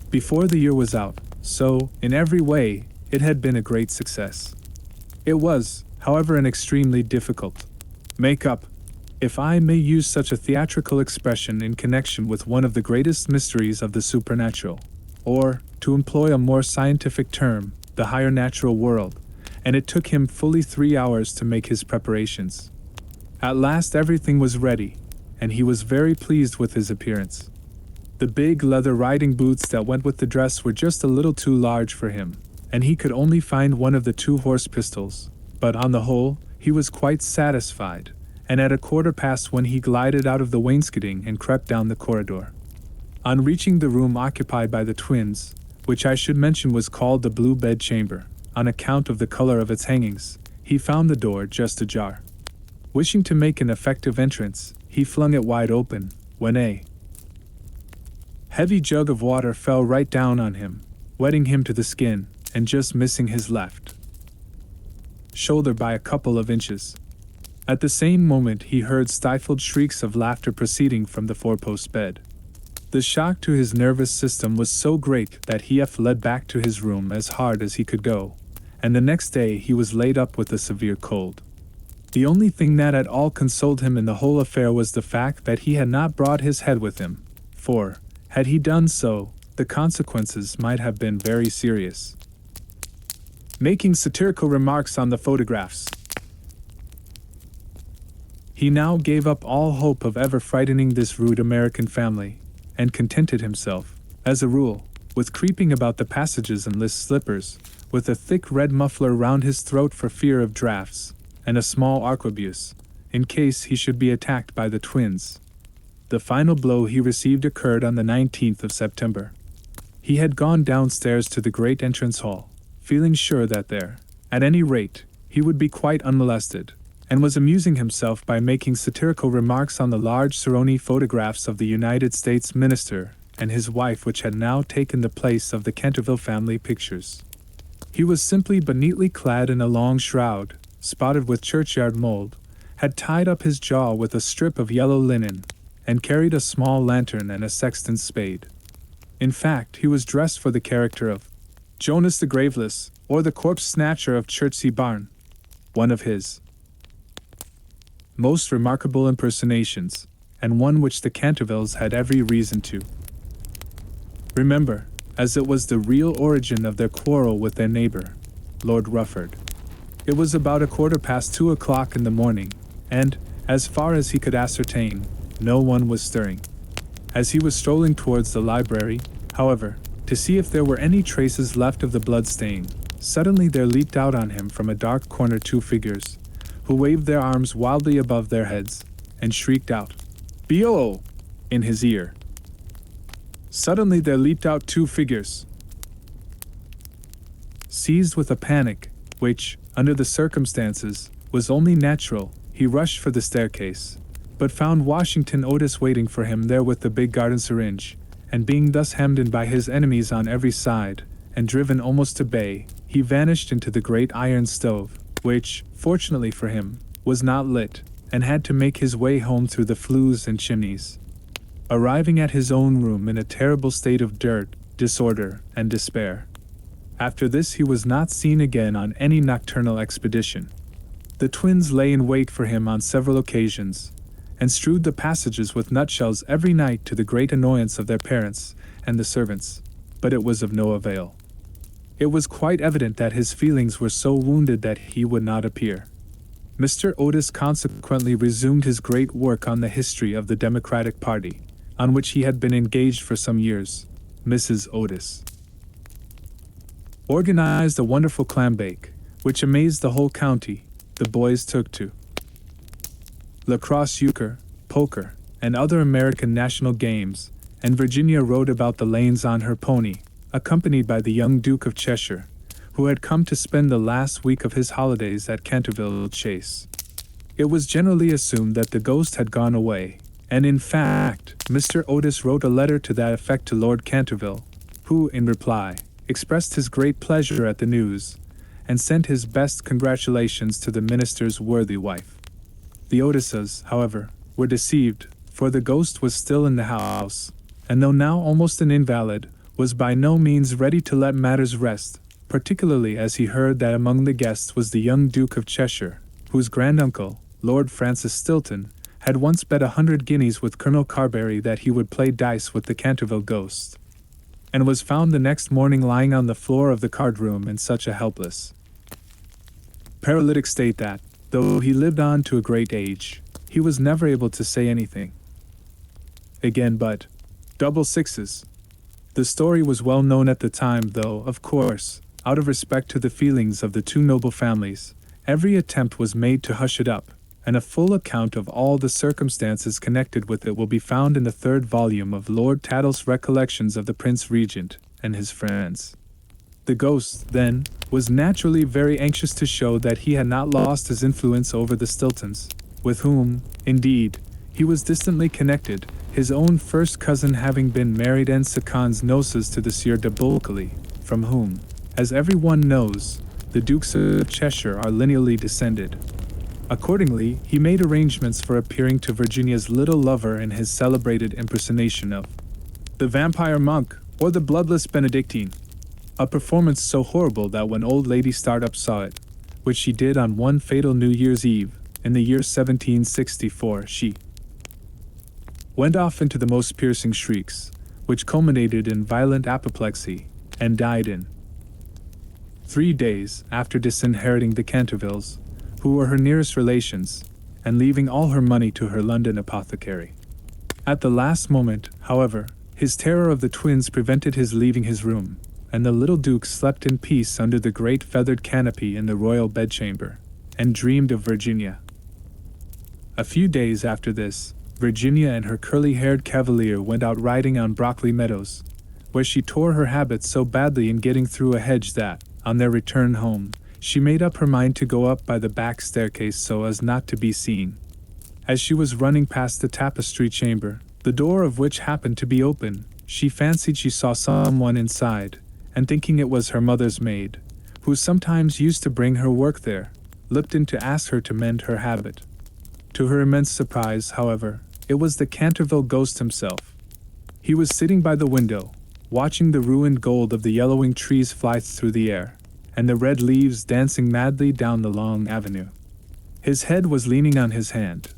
Before the year was out, so, in every way, it had been a great success. It was, however, an extremely difficult make-up, if I may use such a theatrical expression in connection with one of the greatest mysteries of the supernatural, or, to employ a more scientific term, the higher natural world, and it took him fully 3 hours to make his preparations. At last everything was ready, and he was very pleased with his appearance. The big leather riding boots that went with the dress were just a little too large for him, and he could only find one of the 2-horse pistols, but on the whole, he was quite satisfied, and at 1:15 when he glided out of the wainscoting and crept down the corridor. On reaching the room occupied by the twins, which I should mention was called the Blue Bed Chamber, on account of the color of its hangings, he found the door just ajar. Wishing to make an effective entrance, he flung it wide open, when a heavy jug of water fell right down on him, wetting him to the skin, and just missing his left shoulder by a couple of inches. At the same moment he heard stifled shrieks of laughter proceeding from the 4-post bed. The shock to his nervous system was so great that he fled back to his room as hard as he could go, and the next day he was laid up with a severe cold. The only thing that at all consoled him in the whole affair was the fact that he had not brought his head with him, for, had he done so, the consequences might have been very serious. Making satirical remarks on the photographs. He now gave up all hope of ever frightening this rude American family, and contented himself, as a rule, with creeping about the passages in list slippers, with a thick red muffler round his throat for fear of draughts, and a small arquebuse, in case he should be attacked by the twins. The final blow he received occurred on the 19th of September. He had gone downstairs to the great entrance hall, feeling sure that there, at any rate, he would be quite unmolested, and was amusing himself by making satirical remarks on the large Ceroni photographs of the United States minister and his wife which had now taken the place of the Canterville family pictures. He was simply but neatly clad in a long shroud, spotted with churchyard mold, had tied up his jaw with a strip of yellow linen, and carried a small lantern and a sexton's spade. In fact, he was dressed for the character of Jonas the Graveless, or the corpse snatcher of Chertsey Barn, one of his most remarkable impersonations, and one which the Cantervilles had every reason to remember, as it was the real origin of their quarrel with their neighbor, Lord Rufford. It was about 2:15 in the morning, and, as far as he could ascertain, no one was stirring. As he was strolling towards the library, however, to see if there were any traces left of the bloodstain, suddenly there leaped out on him from a dark corner 2 figures, who waved their arms wildly above their heads, and shrieked out, "B.O.!" in his ear. Suddenly there leaped out 2 figures. Seized with a panic, which, under the circumstances, was only natural, he rushed for the staircase, but found Washington Otis waiting for him there with the big garden syringe, and being thus hemmed in by his enemies on every side, and driven almost to bay, he vanished into the great iron stove, which, fortunately for him, was not lit, and had to make his way home through the flues and chimneys, arriving at his own room in a terrible state of dirt, disorder, and despair. After this he was not seen again on any nocturnal expedition. The twins lay in wait for him on several occasions, and strewed the passages with nutshells every night to the great annoyance of their parents and the servants, but it was of no avail. It was quite evident that his feelings were so wounded that he would not appear. Mr. Otis consequently resumed his great work on the history of the Democratic Party, on which he had been engaged for some years. Mrs. Otis organized a wonderful clambake, which amazed the whole county. The boys took to lacrosse, euchre, poker, and other American national games, and Virginia rode about the lanes on her pony, accompanied by the young Duke of Cheshire, who had come to spend the last week of his holidays at Canterville Chase. It was generally assumed that the ghost had gone away, and in fact, Mr. Otis wrote a letter to that effect to Lord Canterville, who, in reply, expressed his great pleasure at the news, and sent his best congratulations to the minister's worthy wife. The Otises, however, were deceived, for the ghost was still in the house, and though now almost an invalid, was by no means ready to let matters rest, particularly as he heard that among the guests was the young Duke of Cheshire, whose granduncle, Lord Francis Stilton, had once bet 100 guineas with Colonel Carberry that he would play dice with the Canterville Ghost, and was found the next morning lying on the floor of the card-room in such a helpless, paralytic state that, though he lived on to a great age, he was never able to say anything again but double sixes. The story was well known at the time, though, of course, out of respect to the feelings of the two noble families, every attempt was made to hush it up, and a full account of all the circumstances connected with it will be found in the third volume of Lord Tattle's Recollections of the Prince Regent and his friends. The ghost, then, was naturally very anxious to show that he had not lost his influence over the Stiltons, with whom, indeed, he was distantly connected, his own first cousin having been married en secondes noces to the Sieur de Bulkeley, from whom, as everyone knows, the Dukes of Cheshire are lineally descended. Accordingly, he made arrangements for appearing to Virginia's little lover in his celebrated impersonation of the vampire monk, or the bloodless Benedictine, a performance so horrible that when old Lady Startup saw it, which she did on one fatal New Year's Eve, in the year 1764, she went off into the most piercing shrieks, which culminated in violent apoplexy, and died in 3 days after disinheriting the Cantervilles, who were her nearest relations, and leaving all her money to her London apothecary. At the last moment, however, his terror of the twins prevented his leaving his room, and the little Duke slept in peace under the great feathered canopy in the royal bedchamber, and dreamed of Virginia. A few days after this, Virginia and her curly-haired cavalier went out riding on Brockley Meadows, where she tore her habit so badly in getting through a hedge that, on their return home, she made up her mind to go up by the back staircase so as not to be seen. As she was running past the tapestry chamber, the door of which happened to be open, she fancied she saw someone inside, and thinking it was her mother's maid, who sometimes used to bring her work there, looked in to ask her to mend her habit. To her immense surprise, however, it was the Canterville Ghost himself. He was sitting by the window, watching the ruined gold of the yellowing trees fly through the air, and the red leaves dancing madly down the long avenue. His head was leaning on his hand,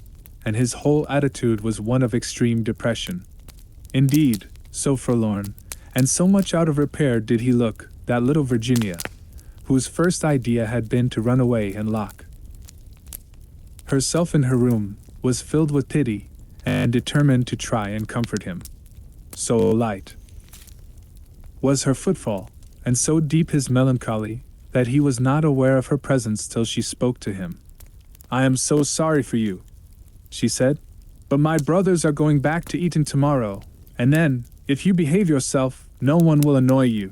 and his whole attitude was one of extreme depression. Indeed, so forlorn, and so much out of repair did he look, that little Virginia, whose first idea had been to run away and lock herself in her room, was filled with pity, and determined to try and comfort him. So light was her footfall, and so deep his melancholy, that he was not aware of her presence till she spoke to him. "I am so sorry for you," she said, "but my brothers are going back to Eton tomorrow, and then, if you behave yourself, no one will annoy you."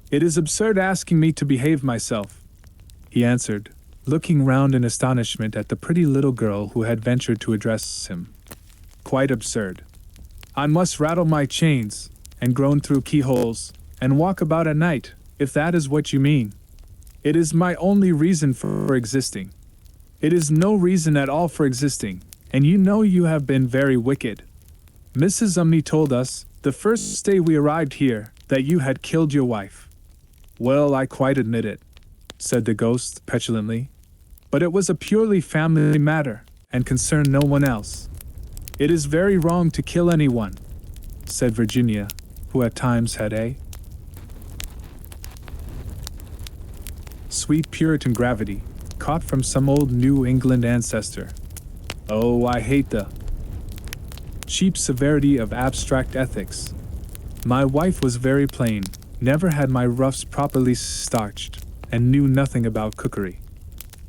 "It is absurd asking me to behave myself," he answered, looking round in astonishment at the pretty little girl who had ventured to address him. "Quite absurd. I must rattle my chains, and groan through keyholes, and walk about at night, if that is what you mean. It is my only reason for existing. It is no reason at all for existing, and you know you have been very wicked. Mrs. Umney told us, the first day we arrived here, that you had killed your wife." "Well, I quite admit it," said the ghost petulantly. "But it was a purely family matter, and concerned no one else." "It is very wrong to kill anyone," said Virginia, who at times had a sweet Puritan gravity, caught from some old New England ancestor. "Oh, I hate the cheap severity of abstract ethics. My wife was very plain, never had my ruffs properly starched, and knew nothing about cookery.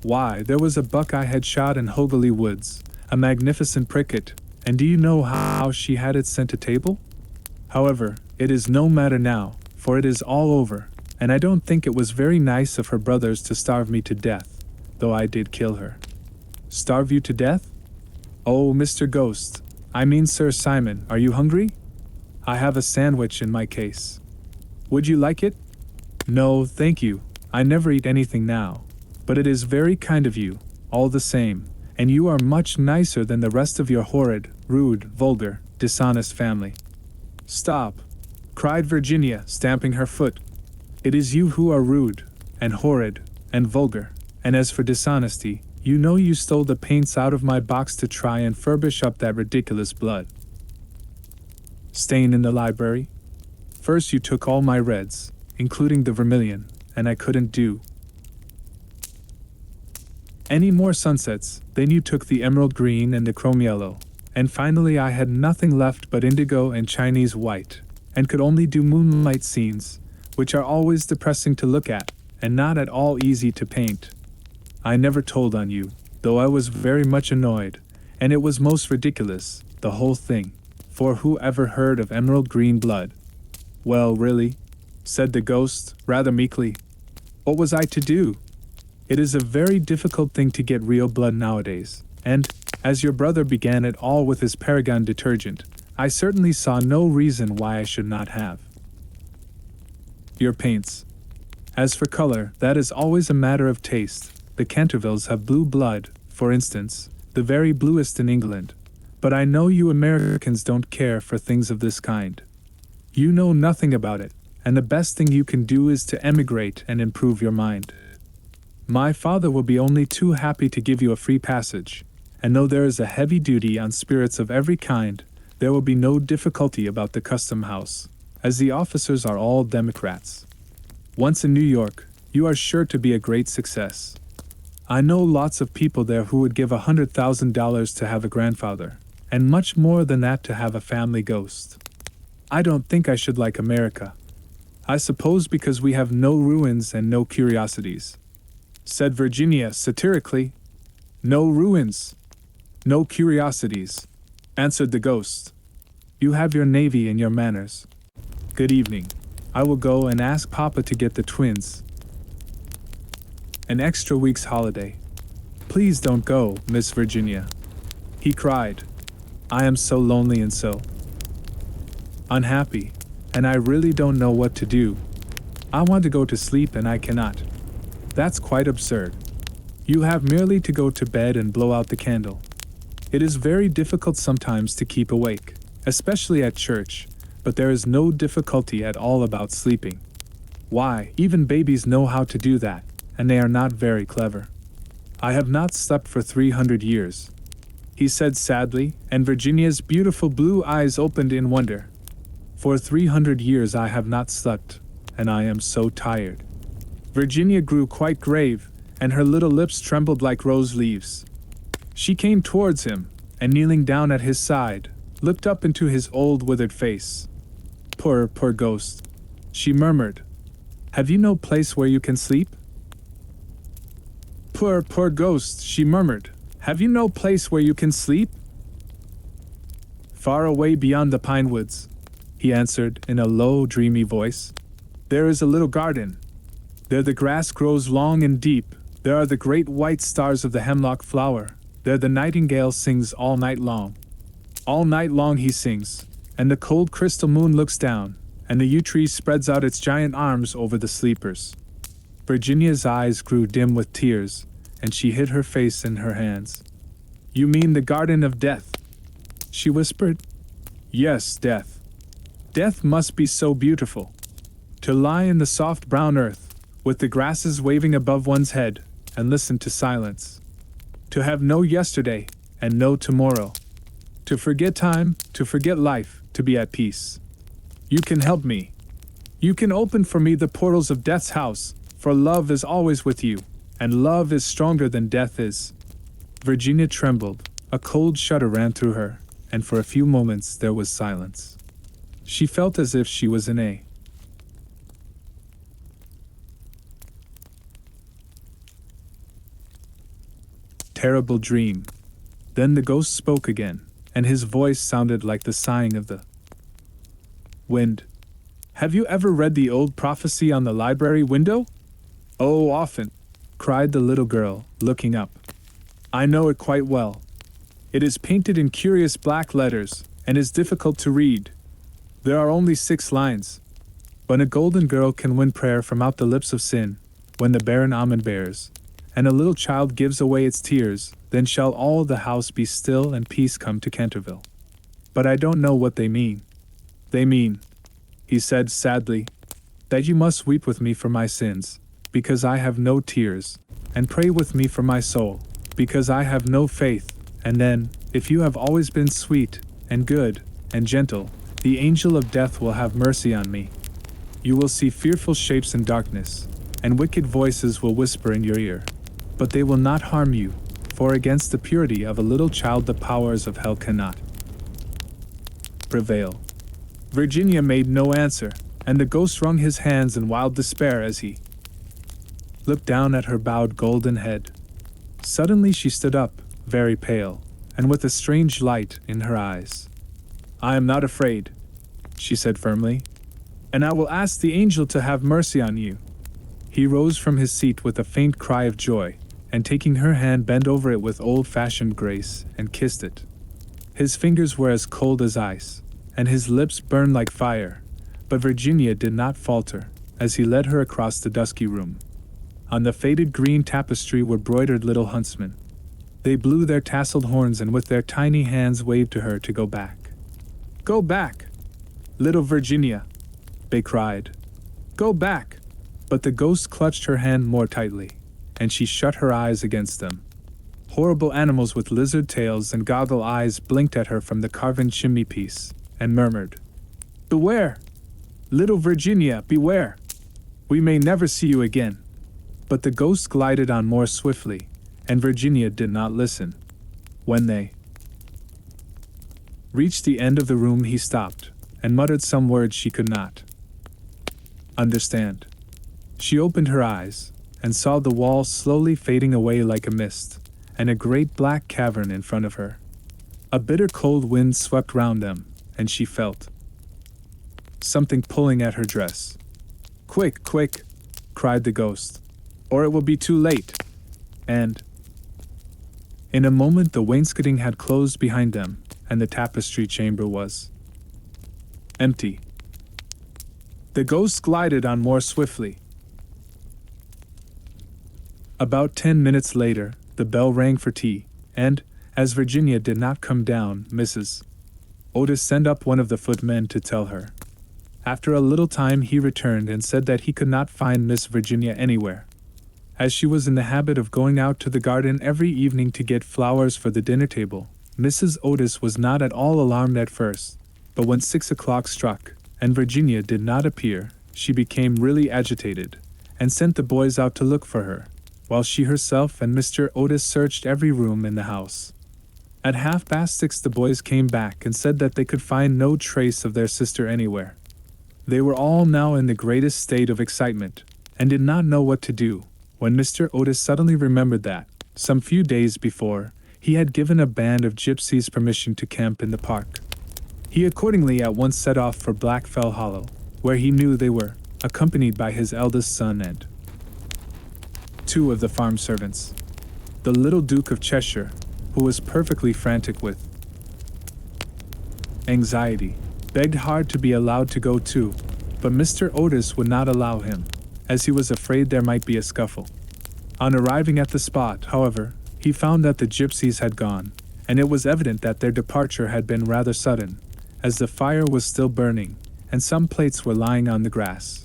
Why, there was a buck I had shot in Hogeley Woods, a magnificent pricket, and do you know how she had it sent to table? However, it is no matter now, for it is all over, and I don't think it was very nice of her brothers to starve me to death, though I did kill her." "Starve you to death? Oh, Mr. Ghost, I mean Sir Simon, are you hungry? I have a sandwich in my case. Would you like it?" "No, thank you, I never eat anything now, but it is very kind of you, all the same, and you are much nicer than the rest of your horrid, rude, vulgar, dishonest family." "Stop!" cried Virginia, stamping her foot. "It is you who are rude, and horrid, and vulgar, and as for dishonesty, you know you stole the paints out of my box to try and furbish up that ridiculous blood stain in the library. First you took all my reds, including the vermilion, and I couldn't do Any more sunsets, then you took the emerald green and the chrome yellow, and finally I had nothing left but indigo and Chinese white, and could only do moonlight scenes, which are always depressing to look at, and not at all easy to paint. I never told on you, though I was very much annoyed, and it was most ridiculous, the whole thing, for who ever heard of emerald green blood? Well, really, said the ghost, rather meekly. What was I to do? It is a very difficult thing to get real blood nowadays, and, as your brother began it all with his Paragon detergent, I certainly saw no reason why I should not have. Your paints. As for color, that is always a matter of taste. The Cantervilles have blue blood, for instance, the very bluest in England. But I know you Americans don't care for things of this kind. You know nothing about it, and the best thing you can do is to emigrate and improve your mind. My father will be only too happy to give you a free passage, and though there is a heavy duty on spirits of every kind, there will be no difficulty about the custom house, as the officers are all Democrats. Once in New York, you are sure to be a great success. I know lots of people there who would give $100,000 to have a grandfather, and much more than that to have a family ghost. I don't think I should like America. I suppose because we have no ruins and no curiosities, said Virginia satirically. No ruins, no curiosities, answered the ghost. You have your navy and your manners. Good evening. I will go and ask Papa to get the twins an extra week's holiday. Please don't go, Miss Virginia, he cried. I am so lonely and so unhappy, and I really don't know what to do. I want to go to sleep and I cannot. That's quite absurd. You have merely to go to bed and blow out the candle. It is very difficult sometimes to keep awake, especially at church, but there is no difficulty at all about sleeping. Why, even babies know how to do that, and they are not very clever. I have not slept for 300 years, he said sadly, and Virginia's beautiful blue eyes opened in wonder. For 300 years I have not slept, and I am so tired. Virginia grew quite grave, and her little lips trembled like rose leaves. She came towards him, and kneeling down at his side, looked up into his old withered face. Poor ghost, she murmured. Have you no place where you can sleep? Poor ghost, she murmured. Have you no place where you can sleep? Far away beyond the pine woods, he answered in a low, dreamy voice. There is a little garden. There the grass grows long and deep. There are the great white stars of the hemlock flower. There the nightingale sings all night long. All night long he sings, and the cold crystal moon looks down, and the yew tree spreads out its giant arms over the sleepers. Virginia's eyes grew dim with tears, and she hid her face in her hands. You mean the garden of death? She whispered. Yes, death. Death must be so beautiful. To lie in the soft brown earth, with the grasses waving above one's head, and listen to silence. To have no yesterday, and no tomorrow. To forget time, to forget life, to be at peace. You can help me. You can open for me the portals of death's house, for love is always with you, and love is stronger than death is. Virginia trembled, a cold shudder ran through her, and for a few moments there was silence. She felt as if she was in a terrible dream. Then the ghost spoke again, and his voice sounded like the sighing of the wind. Have you ever read the old prophecy on the library window? Oh, often, cried the little girl, looking up. I know it quite well. It is painted in curious black letters, and is difficult to read. There are only 6 lines. When a golden girl can win prayer from out the lips of sin, when the barren almond bears, and a little child gives away its tears, then shall all the house be still and peace come to Canterville. But I don't know what they mean. They mean, he said sadly, that you must weep with me for my sins, because I have no tears, and pray with me for my soul, because I have no faith, and then, if you have always been sweet, and good, and gentle, the angel of death will have mercy on me. You will see fearful shapes in darkness, and wicked voices will whisper in your ear. but they will not harm you, for against the purity of a little child the powers of hell cannot prevail." Virginia made no answer, and the ghost wrung his hands in wild despair as he looked down at her bowed golden head. Suddenly she stood up, very pale, and with a strange light in her eyes. "I am not afraid," she said firmly, "and I will ask the angel to have mercy on you." He rose from his seat with a faint cry of joy, and taking her hand bent over it with old-fashioned grace and kissed it. His fingers were as cold as ice, and his lips burned like fire, but Virginia did not falter as he led her across the dusky room. On the faded green tapestry were broidered little huntsmen. They blew their tasseled horns and with their tiny hands waved to her to go back. "Go back, little Virginia," they cried. "Go back!" But the ghost clutched her hand more tightly, and she shut her eyes against them. Horrible animals with lizard tails and goggle eyes blinked at her from the carven chimney-piece, and murmured, "Beware! Little Virginia, beware! We may never see you again." But the ghost glided on more swiftly, and Virginia did not listen. When they reached the end of the room, he stopped, and muttered some words she could not understand. She opened her eyes, and saw the wall slowly fading away like a mist, and a great black cavern in front of her. A bitter cold wind swept round them, and she felt something pulling at her dress. "Quick, quick!" cried the ghost, "or it will be too late." And in a moment the wainscoting had closed behind them, and the tapestry chamber was empty. The ghost glided on more swiftly. About 10 minutes later, the bell rang for tea, and, as Virginia did not come down, Mrs. Otis sent up one of the footmen to tell her. After a little time he returned and said that he could not find Miss Virginia anywhere. As she was in the habit of going out to the garden every evening to get flowers for the dinner table, Mrs. Otis was not at all alarmed at first, but when 6 o'clock struck, and Virginia did not appear, she became really agitated, and sent the boys out to look for her, while she herself and Mr. Otis searched every room in the house. At 6:30 the boys came back and said that they could find no trace of their sister anywhere. They were all now in the greatest state of excitement, and did not know what to do, when Mr. Otis suddenly remembered that, some few days before, he had given a band of gypsies permission to camp in the park. He accordingly at once set off for Blackfell Hollow, where he knew they were, accompanied by his eldest son and 2 of the farm servants. The little Duke of Cheshire, who was perfectly frantic with anxiety, begged hard to be allowed to go too, but Mr. Otis would not allow him, as he was afraid there might be a scuffle. On arriving at the spot, however, he found that the gypsies had gone, and it was evident that their departure had been rather sudden, as the fire was still burning, and some plates were lying on the grass.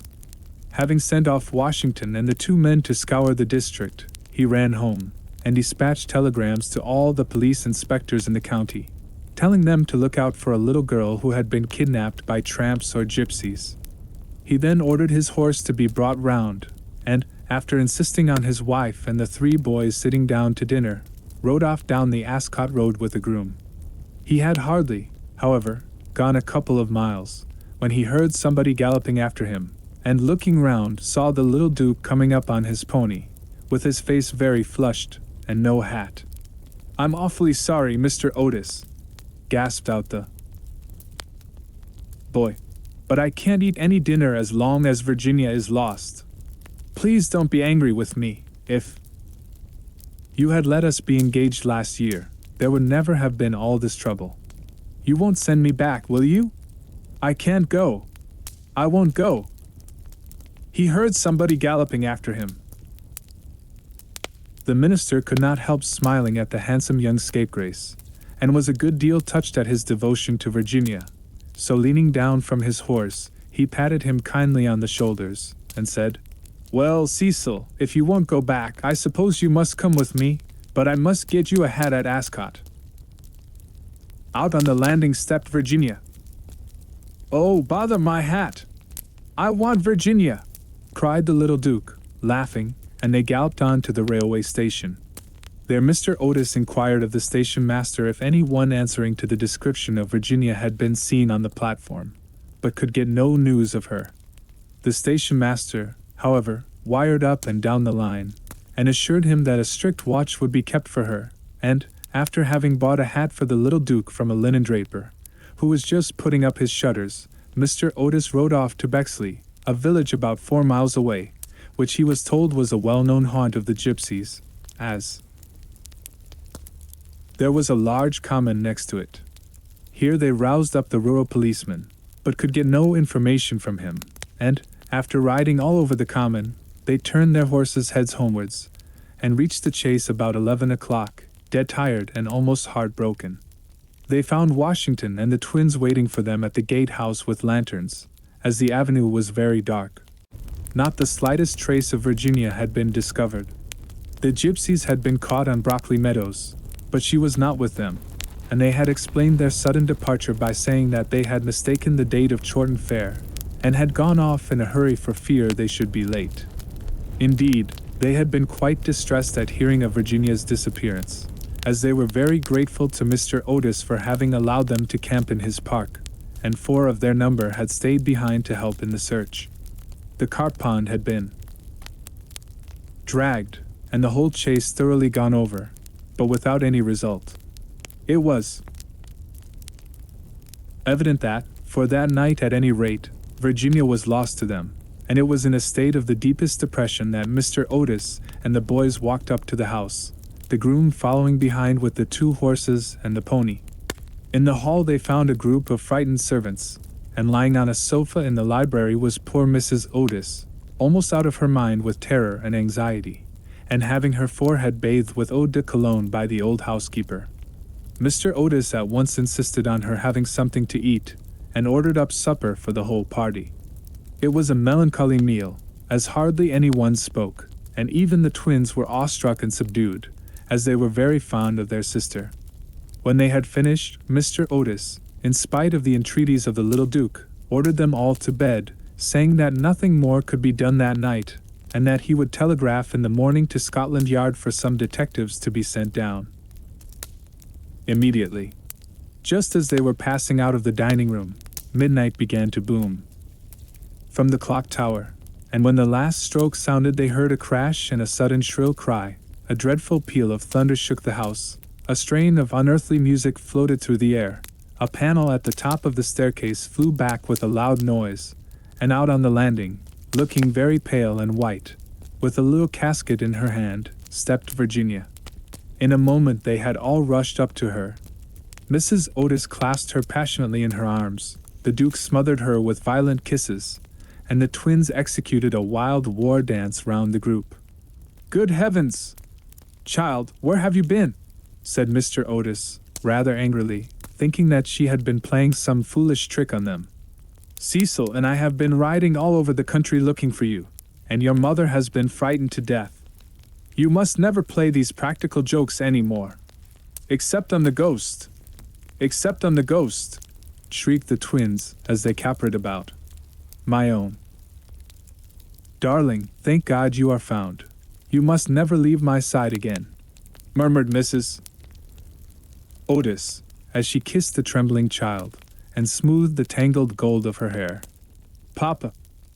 Having sent off Washington and the 2 men to scour the district, he ran home, and dispatched telegrams to all the police inspectors in the county, telling them to look out for a little girl who had been kidnapped by tramps or gypsies. He then ordered his horse to be brought round, and, after insisting on his wife and the 3 boys sitting down to dinner, rode off down the Ascot Road with a groom. He had hardly, however, gone a couple of miles, when he heard somebody galloping after him, and looking round saw the little Duke coming up on his pony, with his face very flushed, and no hat. "I'm awfully sorry, Mr. Otis," gasped out the boy, "but I can't eat any dinner as long as Virginia is lost. Please don't be angry with me. If you had let us be engaged last year, there would never have been all this trouble. You won't send me back, will you? I can't go. I won't go." He heard somebody galloping after him. The minister could not help smiling at the handsome young scapegrace, and was a good deal touched at his devotion to Virginia, so leaning down from his horse, he patted him kindly on the shoulders, and said, "Well, Cecil, if you won't go back, I suppose you must come with me, but I must get you a hat at Ascot." Out on the landing stepped Virginia. "Oh, bother my hat! I want Virginia!" cried the little Duke, laughing, and they galloped on to the railway station. There Mr. Otis inquired of the station master if any one answering to the description of Virginia had been seen on the platform, but could get no news of her. The station master, however, wired up and down the line, and assured him that a strict watch would be kept for her, and, after having bought a hat for the little Duke from a linen draper, who was just putting up his shutters, Mr. Otis rode off to Bexley, a village about 4 miles away, which he was told was a well-known haunt of the gypsies, as there was a large common next to it. Here they roused up the rural policeman, but could get no information from him, and, after riding all over the common, they turned their horses' heads homewards, and reached the Chase about 11 o'clock, dead tired and almost heartbroken. They found Washington and the twins waiting for them at the gatehouse with lanterns, as the avenue was very dark. Not the slightest trace of Virginia had been discovered. The gypsies had been caught on Brockley Meadows, but she was not with them, and they had explained their sudden departure by saying that they had mistaken the date of Chorlton Fair, and had gone off in a hurry for fear they should be late. Indeed, they had been quite distressed at hearing of Virginia's disappearance, as they were very grateful to Mr. Otis for having allowed them to camp in his park, and 4 of their number had stayed behind to help in the search. The carp pond had been dragged, and the whole chase thoroughly gone over, but without any result. It was evident that, for that night at any rate, Virginia was lost to them, and it was in a state of the deepest depression that Mr. Otis and the boys walked up to the house, the groom following behind with the 2 horses and the pony. In the hall they found a group of frightened servants, and lying on a sofa in the library was poor Mrs. Otis, almost out of her mind with terror and anxiety, and having her forehead bathed with eau de cologne by the old housekeeper. Mr. Otis at once insisted on her having something to eat, and ordered up supper for the whole party. It was a melancholy meal, as hardly anyone spoke, and even the twins were awestruck and subdued, as they were very fond of their sister. When they had finished, Mr. Otis, in spite of the entreaties of the little Duke, ordered them all to bed, saying that nothing more could be done that night, and that he would telegraph in the morning to Scotland Yard for some detectives to be sent down. Immediately, just as they were passing out of the dining room, midnight began to boom from the clock tower, and when the last stroke sounded they heard a crash and a sudden shrill cry. A dreadful peal of thunder shook the house, a strain of unearthly music floated through the air, a panel at the top of the staircase flew back with a loud noise, and out on the landing, looking very pale and white, with a little casket in her hand, stepped Virginia. In a moment they had all rushed up to her. Mrs. Otis clasped her passionately in her arms, the Duke smothered her with violent kisses, and the twins executed a wild war dance round the group. "Good heavens! Child, where have you been?" said Mr. Otis, rather angrily, thinking that she had been playing some foolish trick on them. "Cecil and I have been riding all over the country looking for you, and your mother has been frightened to death. You must never play these practical jokes any more. Except on the ghost. Except on the ghost," shrieked the twins as they capered about. "My own darling, thank God you are found. You must never leave my side again," murmured Mrs. Otis, as she kissed the trembling child, and smoothed the tangled gold of her hair. "Papa,"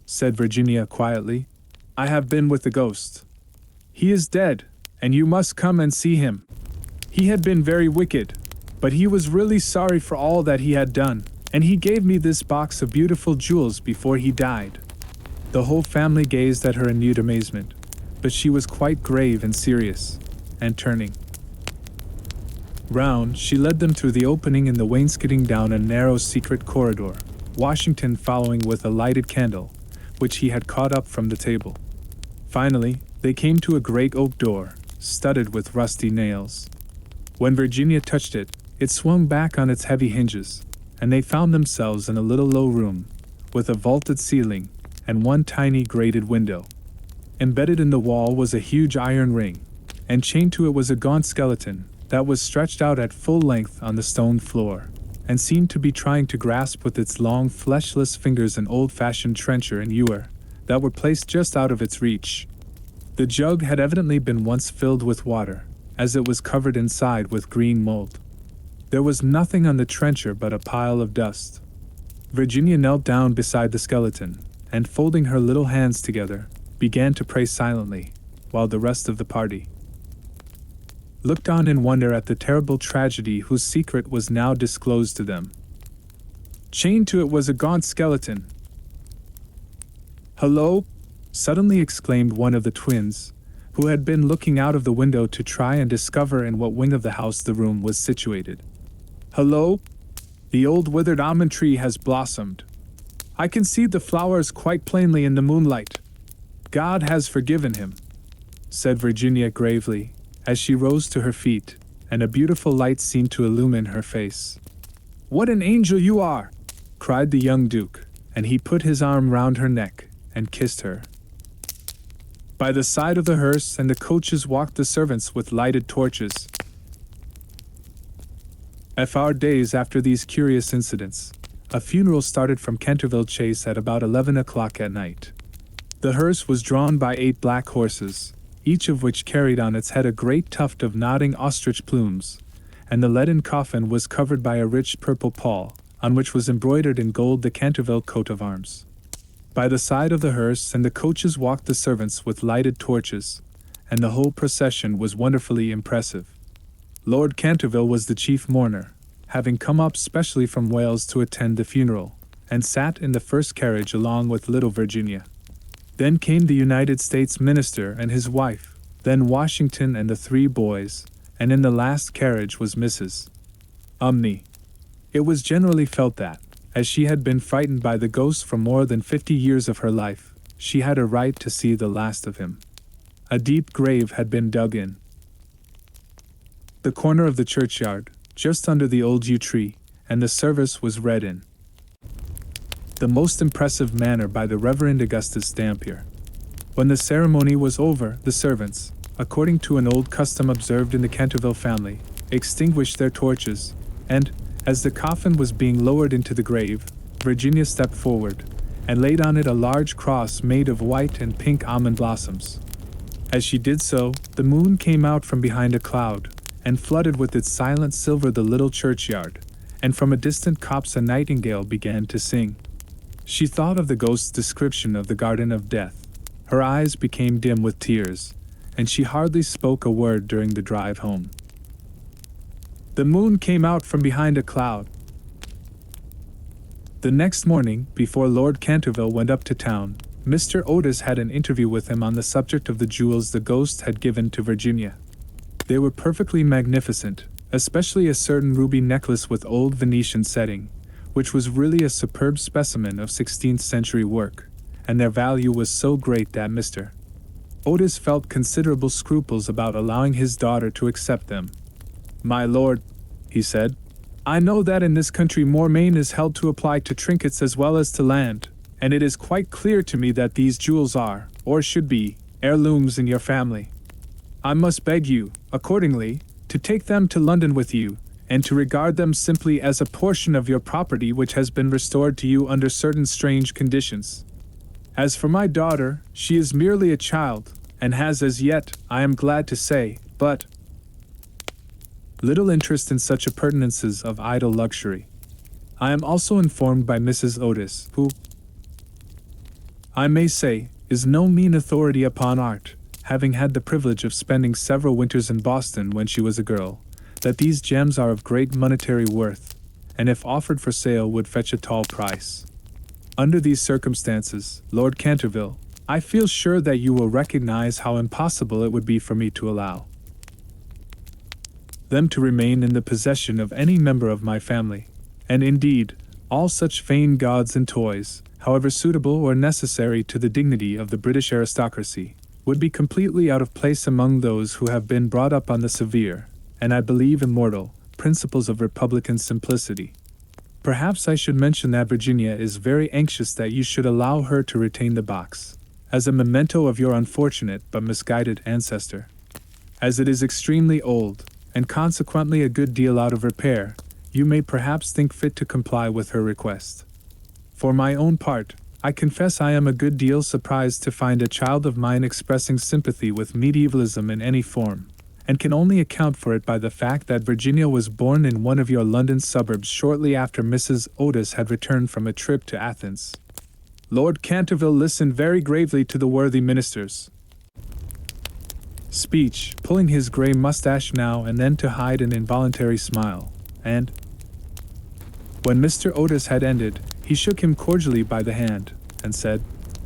said Virginia quietly, "I have been with the ghost. He is dead, and you must come and see him. He had been very wicked, but he was really sorry for all that he had done, and he gave me this box of beautiful jewels before he died." The whole family gazed at her in mute amazement, but she was quite grave and serious, and turning round, she led them through the opening in the wainscoting down a narrow secret corridor, Washington following with a lighted candle, which he had caught up from the table. Finally, they came to a great oak door, studded with rusty nails. When Virginia touched it, it swung back on its heavy hinges, and they found themselves in a little low room, with a vaulted ceiling, and one tiny grated window. Embedded in the wall was a huge iron ring, and chained to it was a gaunt skeleton that was stretched out at full length on the stone floor, and seemed to be trying to grasp with its long fleshless fingers an old-fashioned trencher and ewer that were placed just out of its reach. The jug had evidently been once filled with water, as it was covered inside with green mold. There was nothing on the trencher but a pile of dust. Virginia knelt down beside the skeleton, and folding her little hands together, began to pray silently, while the rest of the party looked on in wonder at the terrible tragedy whose secret was now disclosed to them. Chained to it was a gaunt skeleton. "Hello!" suddenly exclaimed one of the twins, who had been looking out of the window to try and discover in what wing of the house the room was situated. "Hello! The old withered almond tree has blossomed. I can see the flowers quite plainly in the moonlight. God has forgiven him," said Virginia gravely, as she rose to her feet, and a beautiful light seemed to illumine her face. "What an angel you are!" cried the young Duke, and he put his arm round her neck and kissed her. By the side of the hearse and the coaches walked the servants with lighted torches. A few days after these curious incidents, a funeral started from Canterville Chase at about 11 o'clock at night. The hearse was drawn by 8 black horses, each of which carried on its head a great tuft of nodding ostrich plumes, and the leaden coffin was covered by a rich purple pall, on which was embroidered in gold the Canterville coat of arms. By the side of the hearse and the coaches walked the servants with lighted torches, and the whole procession was wonderfully impressive. Lord Canterville was the chief mourner, having come up specially from Wales to attend the funeral, and sat in the first carriage along with little Virginia. Then came the United States minister and his wife, then Washington and the 3 boys, and in the last carriage was Mrs. Umney. It was generally felt that, as she had been frightened by the ghost for more than 50 years of her life, she had a right to see the last of him. A deep grave had been dug in the corner of the churchyard, just under the old yew tree, and the service was read in the most impressive manner by the Reverend Augustus Dampier. When the ceremony was over, the servants, according to an old custom observed in the Canterville family, extinguished their torches, and, as the coffin was being lowered into the grave, Virginia stepped forward, and laid on it a large cross made of white and pink almond blossoms. As she did so, the moon came out from behind a cloud, and flooded with its silent silver the little churchyard, and from a distant copse a nightingale began to sing. She thought of the ghost's description of the Garden of Death. Her eyes became dim with tears, and she hardly spoke a word during the drive home. The moon came out from behind a cloud. The next morning, before Lord Canterville went up to town, Mr. Otis had an interview with him on the subject of the jewels the ghost had given to Virginia. They were perfectly magnificent, especially a certain ruby necklace with old Venetian setting, which was really a superb specimen of 16th century work, and their value was so great that Mr. Otis felt considerable scruples about allowing his daughter to accept them. "My lord," he said, "I know that in this country Mormain is held to apply to trinkets as well as to land, and it is quite clear to me that these jewels are, or should be, heirlooms in your family. I must beg you, accordingly, to take them to London with you, and to regard them simply as a portion of your property which has been restored to you under certain strange conditions. As for my daughter, she is merely a child, and has as yet, I am glad to say, but little interest in such appurtenances of idle luxury. I am also informed by Mrs. Otis, who, I may say, is no mean authority upon art, having had the privilege of spending several winters in Boston when she was a girl, that these gems are of great monetary worth, and if offered for sale would fetch a tall price. Under these circumstances, Lord Canterville, I feel sure that you will recognize how impossible it would be for me to allow them to remain in the possession of any member of my family, and indeed, all such vain gauds and toys, however suitable or necessary to the dignity of the British aristocracy, would be completely out of place among those who have been brought up on the severe, and I believe immortal, principles of republican simplicity. Perhaps I should mention that Virginia is very anxious that you should allow her to retain the box, as a memento of your unfortunate but misguided ancestor. As it is extremely old, and consequently a good deal out of repair, you may perhaps think fit to comply with her request. For my own part, I confess I am a good deal surprised to find a child of mine expressing sympathy with medievalism in any form, and can only account for it by the fact that Virginia was born in one of your London suburbs shortly after Mrs. Otis had returned from a trip to Athens." Lord Canterville listened very gravely to the worthy minister's speech, pulling his grey moustache now and then to hide an involuntary smile, and when Mr. Otis had ended, he shook him cordially by the hand, and said,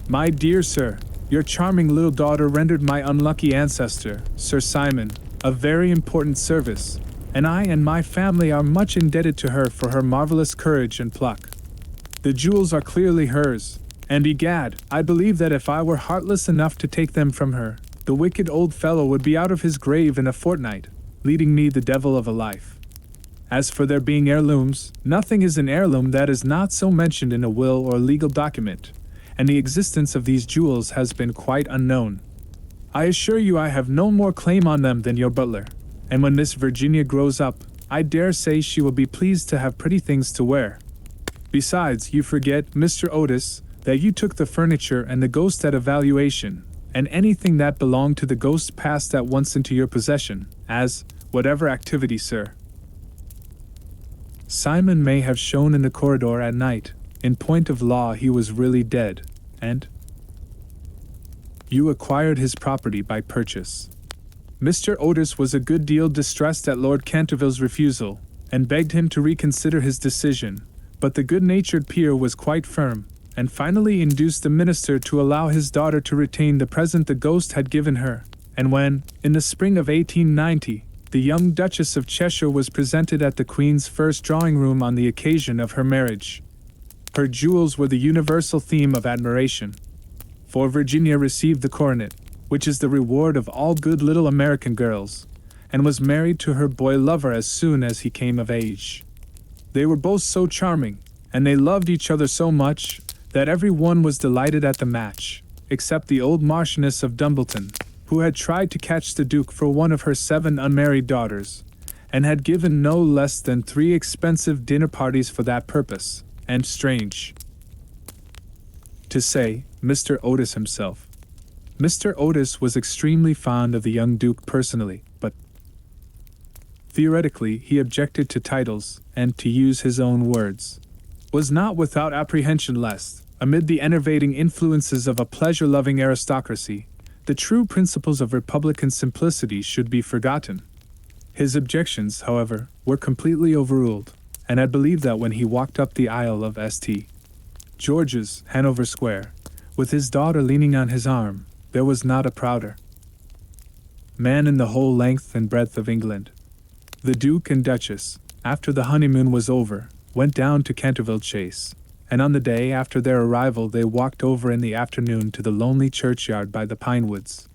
"My dear sir, your charming little daughter rendered my unlucky ancestor, Sir Simon, a very important service, and I and my family are much indebted to her for her marvelous courage and pluck. The jewels are clearly hers, and egad, I believe that if I were heartless enough to take them from her, the wicked old fellow would be out of his grave in a fortnight, leading me the devil of a life. As for their being heirlooms, nothing is an heirloom that is not so mentioned in a will or legal document, and the existence of these jewels has been quite unknown. I assure you I have no more claim on them than your butler, and when Miss Virginia grows up, I dare say she will be pleased to have pretty things to wear. Besides, you forget, Mr. Otis, that you took the furniture and the ghost at a valuation, and anything that belonged to the ghost passed at once into your possession, as, whatever activity, sir, Simon may have shown in the corridor at night, in point of law he was really dead, and you acquired his property by purchase." Mr. Otis was a good deal distressed at Lord Canterville's refusal, and begged him to reconsider his decision, but the good-natured peer was quite firm, and finally induced the minister to allow his daughter to retain the present the ghost had given her, and when, in the spring of 1890, the young Duchess of Cheshire was presented at the Queen's first drawing-room on the occasion of her marriage, her jewels were the universal theme of admiration. For Virginia received the coronet, which is the reward of all good little American girls, and was married to her boy lover as soon as he came of age. They were both so charming, and they loved each other so much, that every one was delighted at the match, except the old Marchioness of Dumbleton, who had tried to catch the Duke for one of her 7 unmarried daughters, and had given no less than 3 expensive dinner parties for that purpose, and strange to say, Mr. Otis himself. Mr. Otis was extremely fond of the young Duke personally, but theoretically he objected to titles, and, to use his own words, was not without apprehension lest, amid the enervating influences of a pleasure-loving aristocracy, the true principles of republican simplicity should be forgotten. His objections, however, were completely overruled, and I believe that when he walked up the aisle of St. George's, Hanover Square, with his daughter leaning on his arm, there was not a prouder man in the whole length and breadth of England. The Duke and Duchess, after the honeymoon was over, went down to Canterville Chase, and on the day after their arrival they walked over in the afternoon to the lonely churchyard by the pine woods.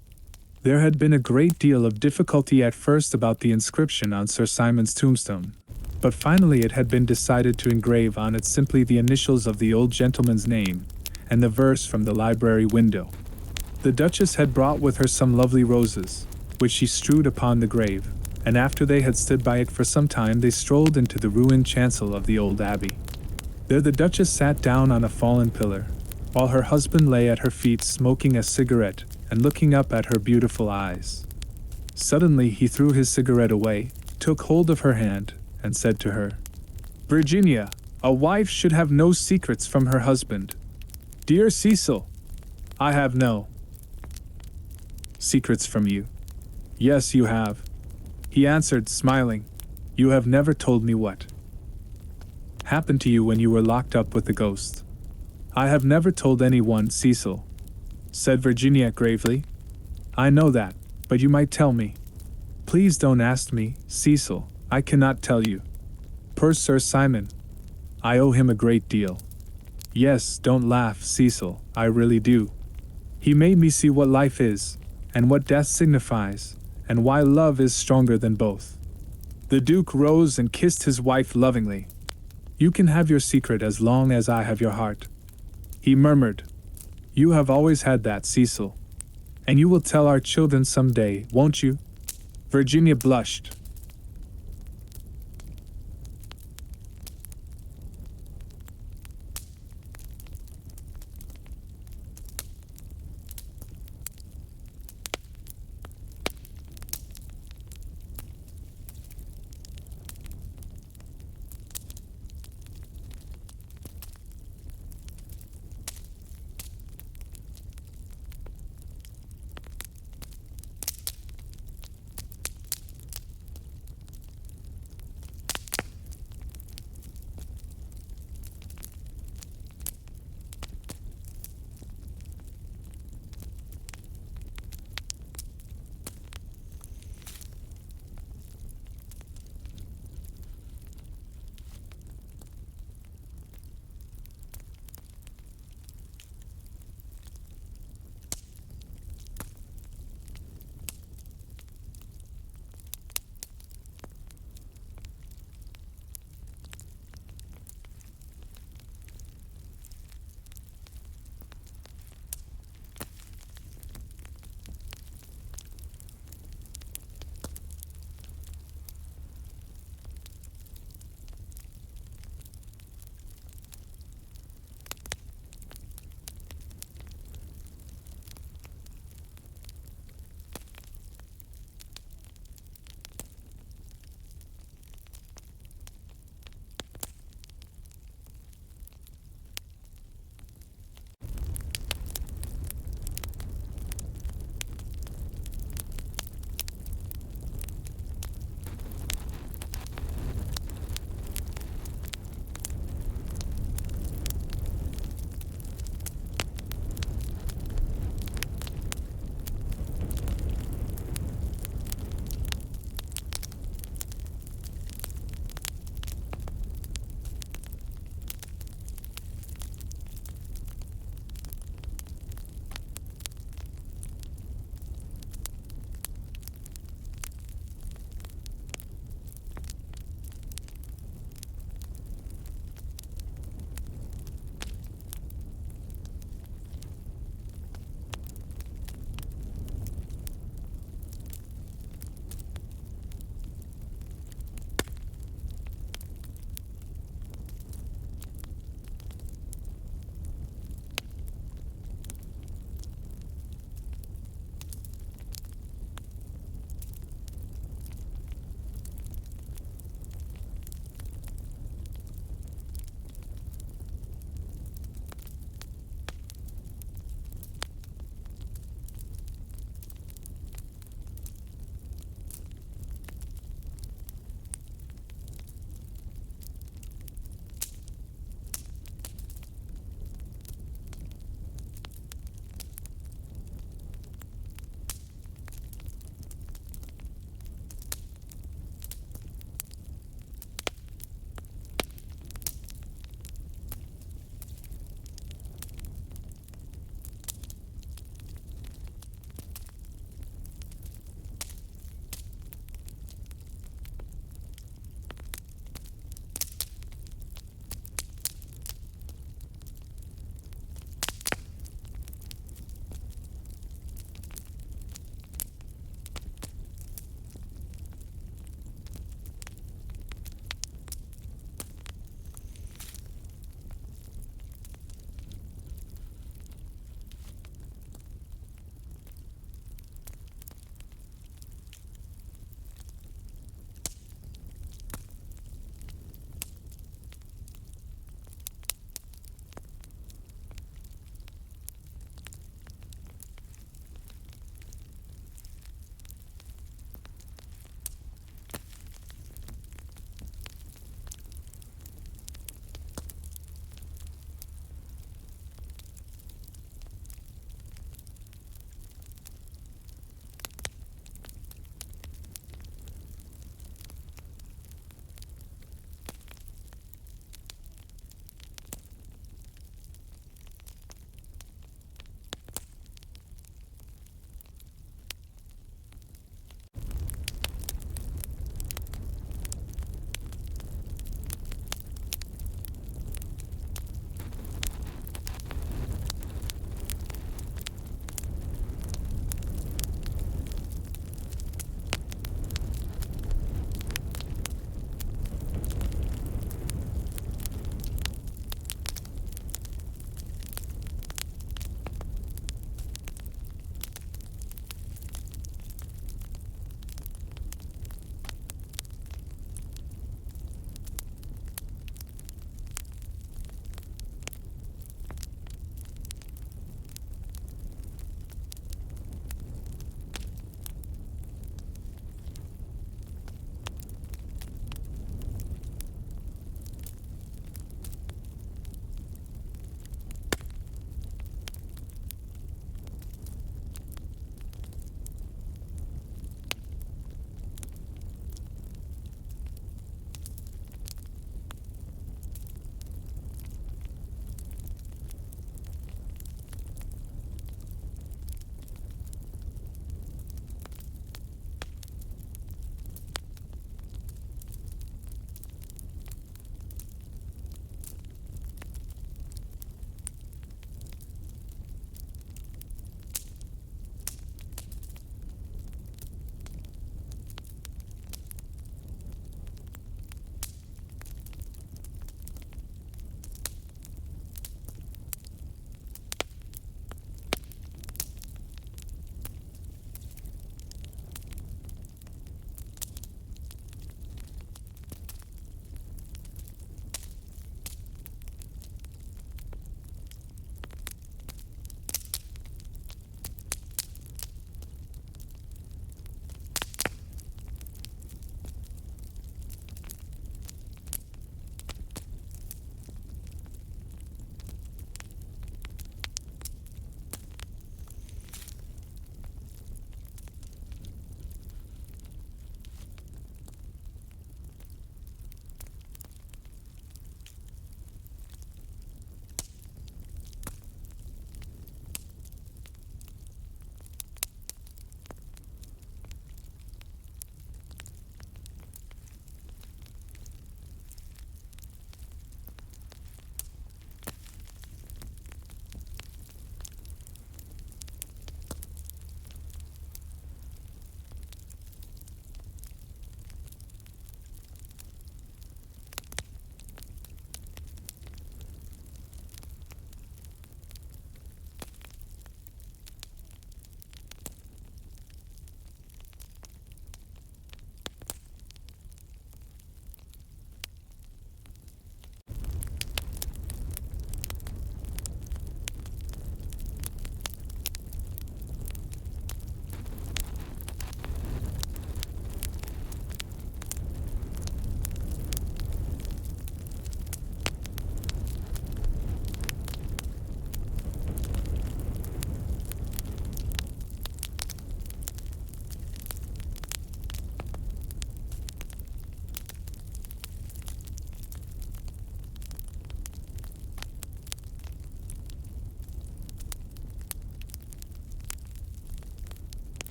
There had been a great deal of difficulty at first about the inscription on Sir Simon's tombstone, but finally it had been decided to engrave on it simply the initials of the old gentleman's name, and the verse from the library window. The Duchess had brought with her some lovely roses, which she strewed upon the grave, and after they had stood by it for some time they strolled into the ruined chancel of the old abbey. There the Duchess sat down on a fallen pillar, while her husband lay at her feet smoking a cigarette and looking up at her beautiful eyes. Suddenly he threw his cigarette away, took hold of her hand, and said to her, "Virginia, a wife should have no secrets from her husband. Dear Cecil, I have no secrets from you." "Yes, you have," he answered, smiling. "You have never told me what happened to you when you were locked up with the ghost." "I have never told anyone, Cecil," said Virginia gravely. "I know that, but you might tell me." "Please don't ask me, Cecil, I cannot tell you. Poor Sir Simon. I owe him a great deal." "Yes, don't laugh, Cecil, I really do. He made me see what life is, and what death signifies, and why love is stronger than both." The Duke rose and kissed his wife lovingly. "You can have your secret as long as I have your heart," he murmured. "You have always had that, Cecil. And you will tell our children some day, won't you?" Virginia blushed,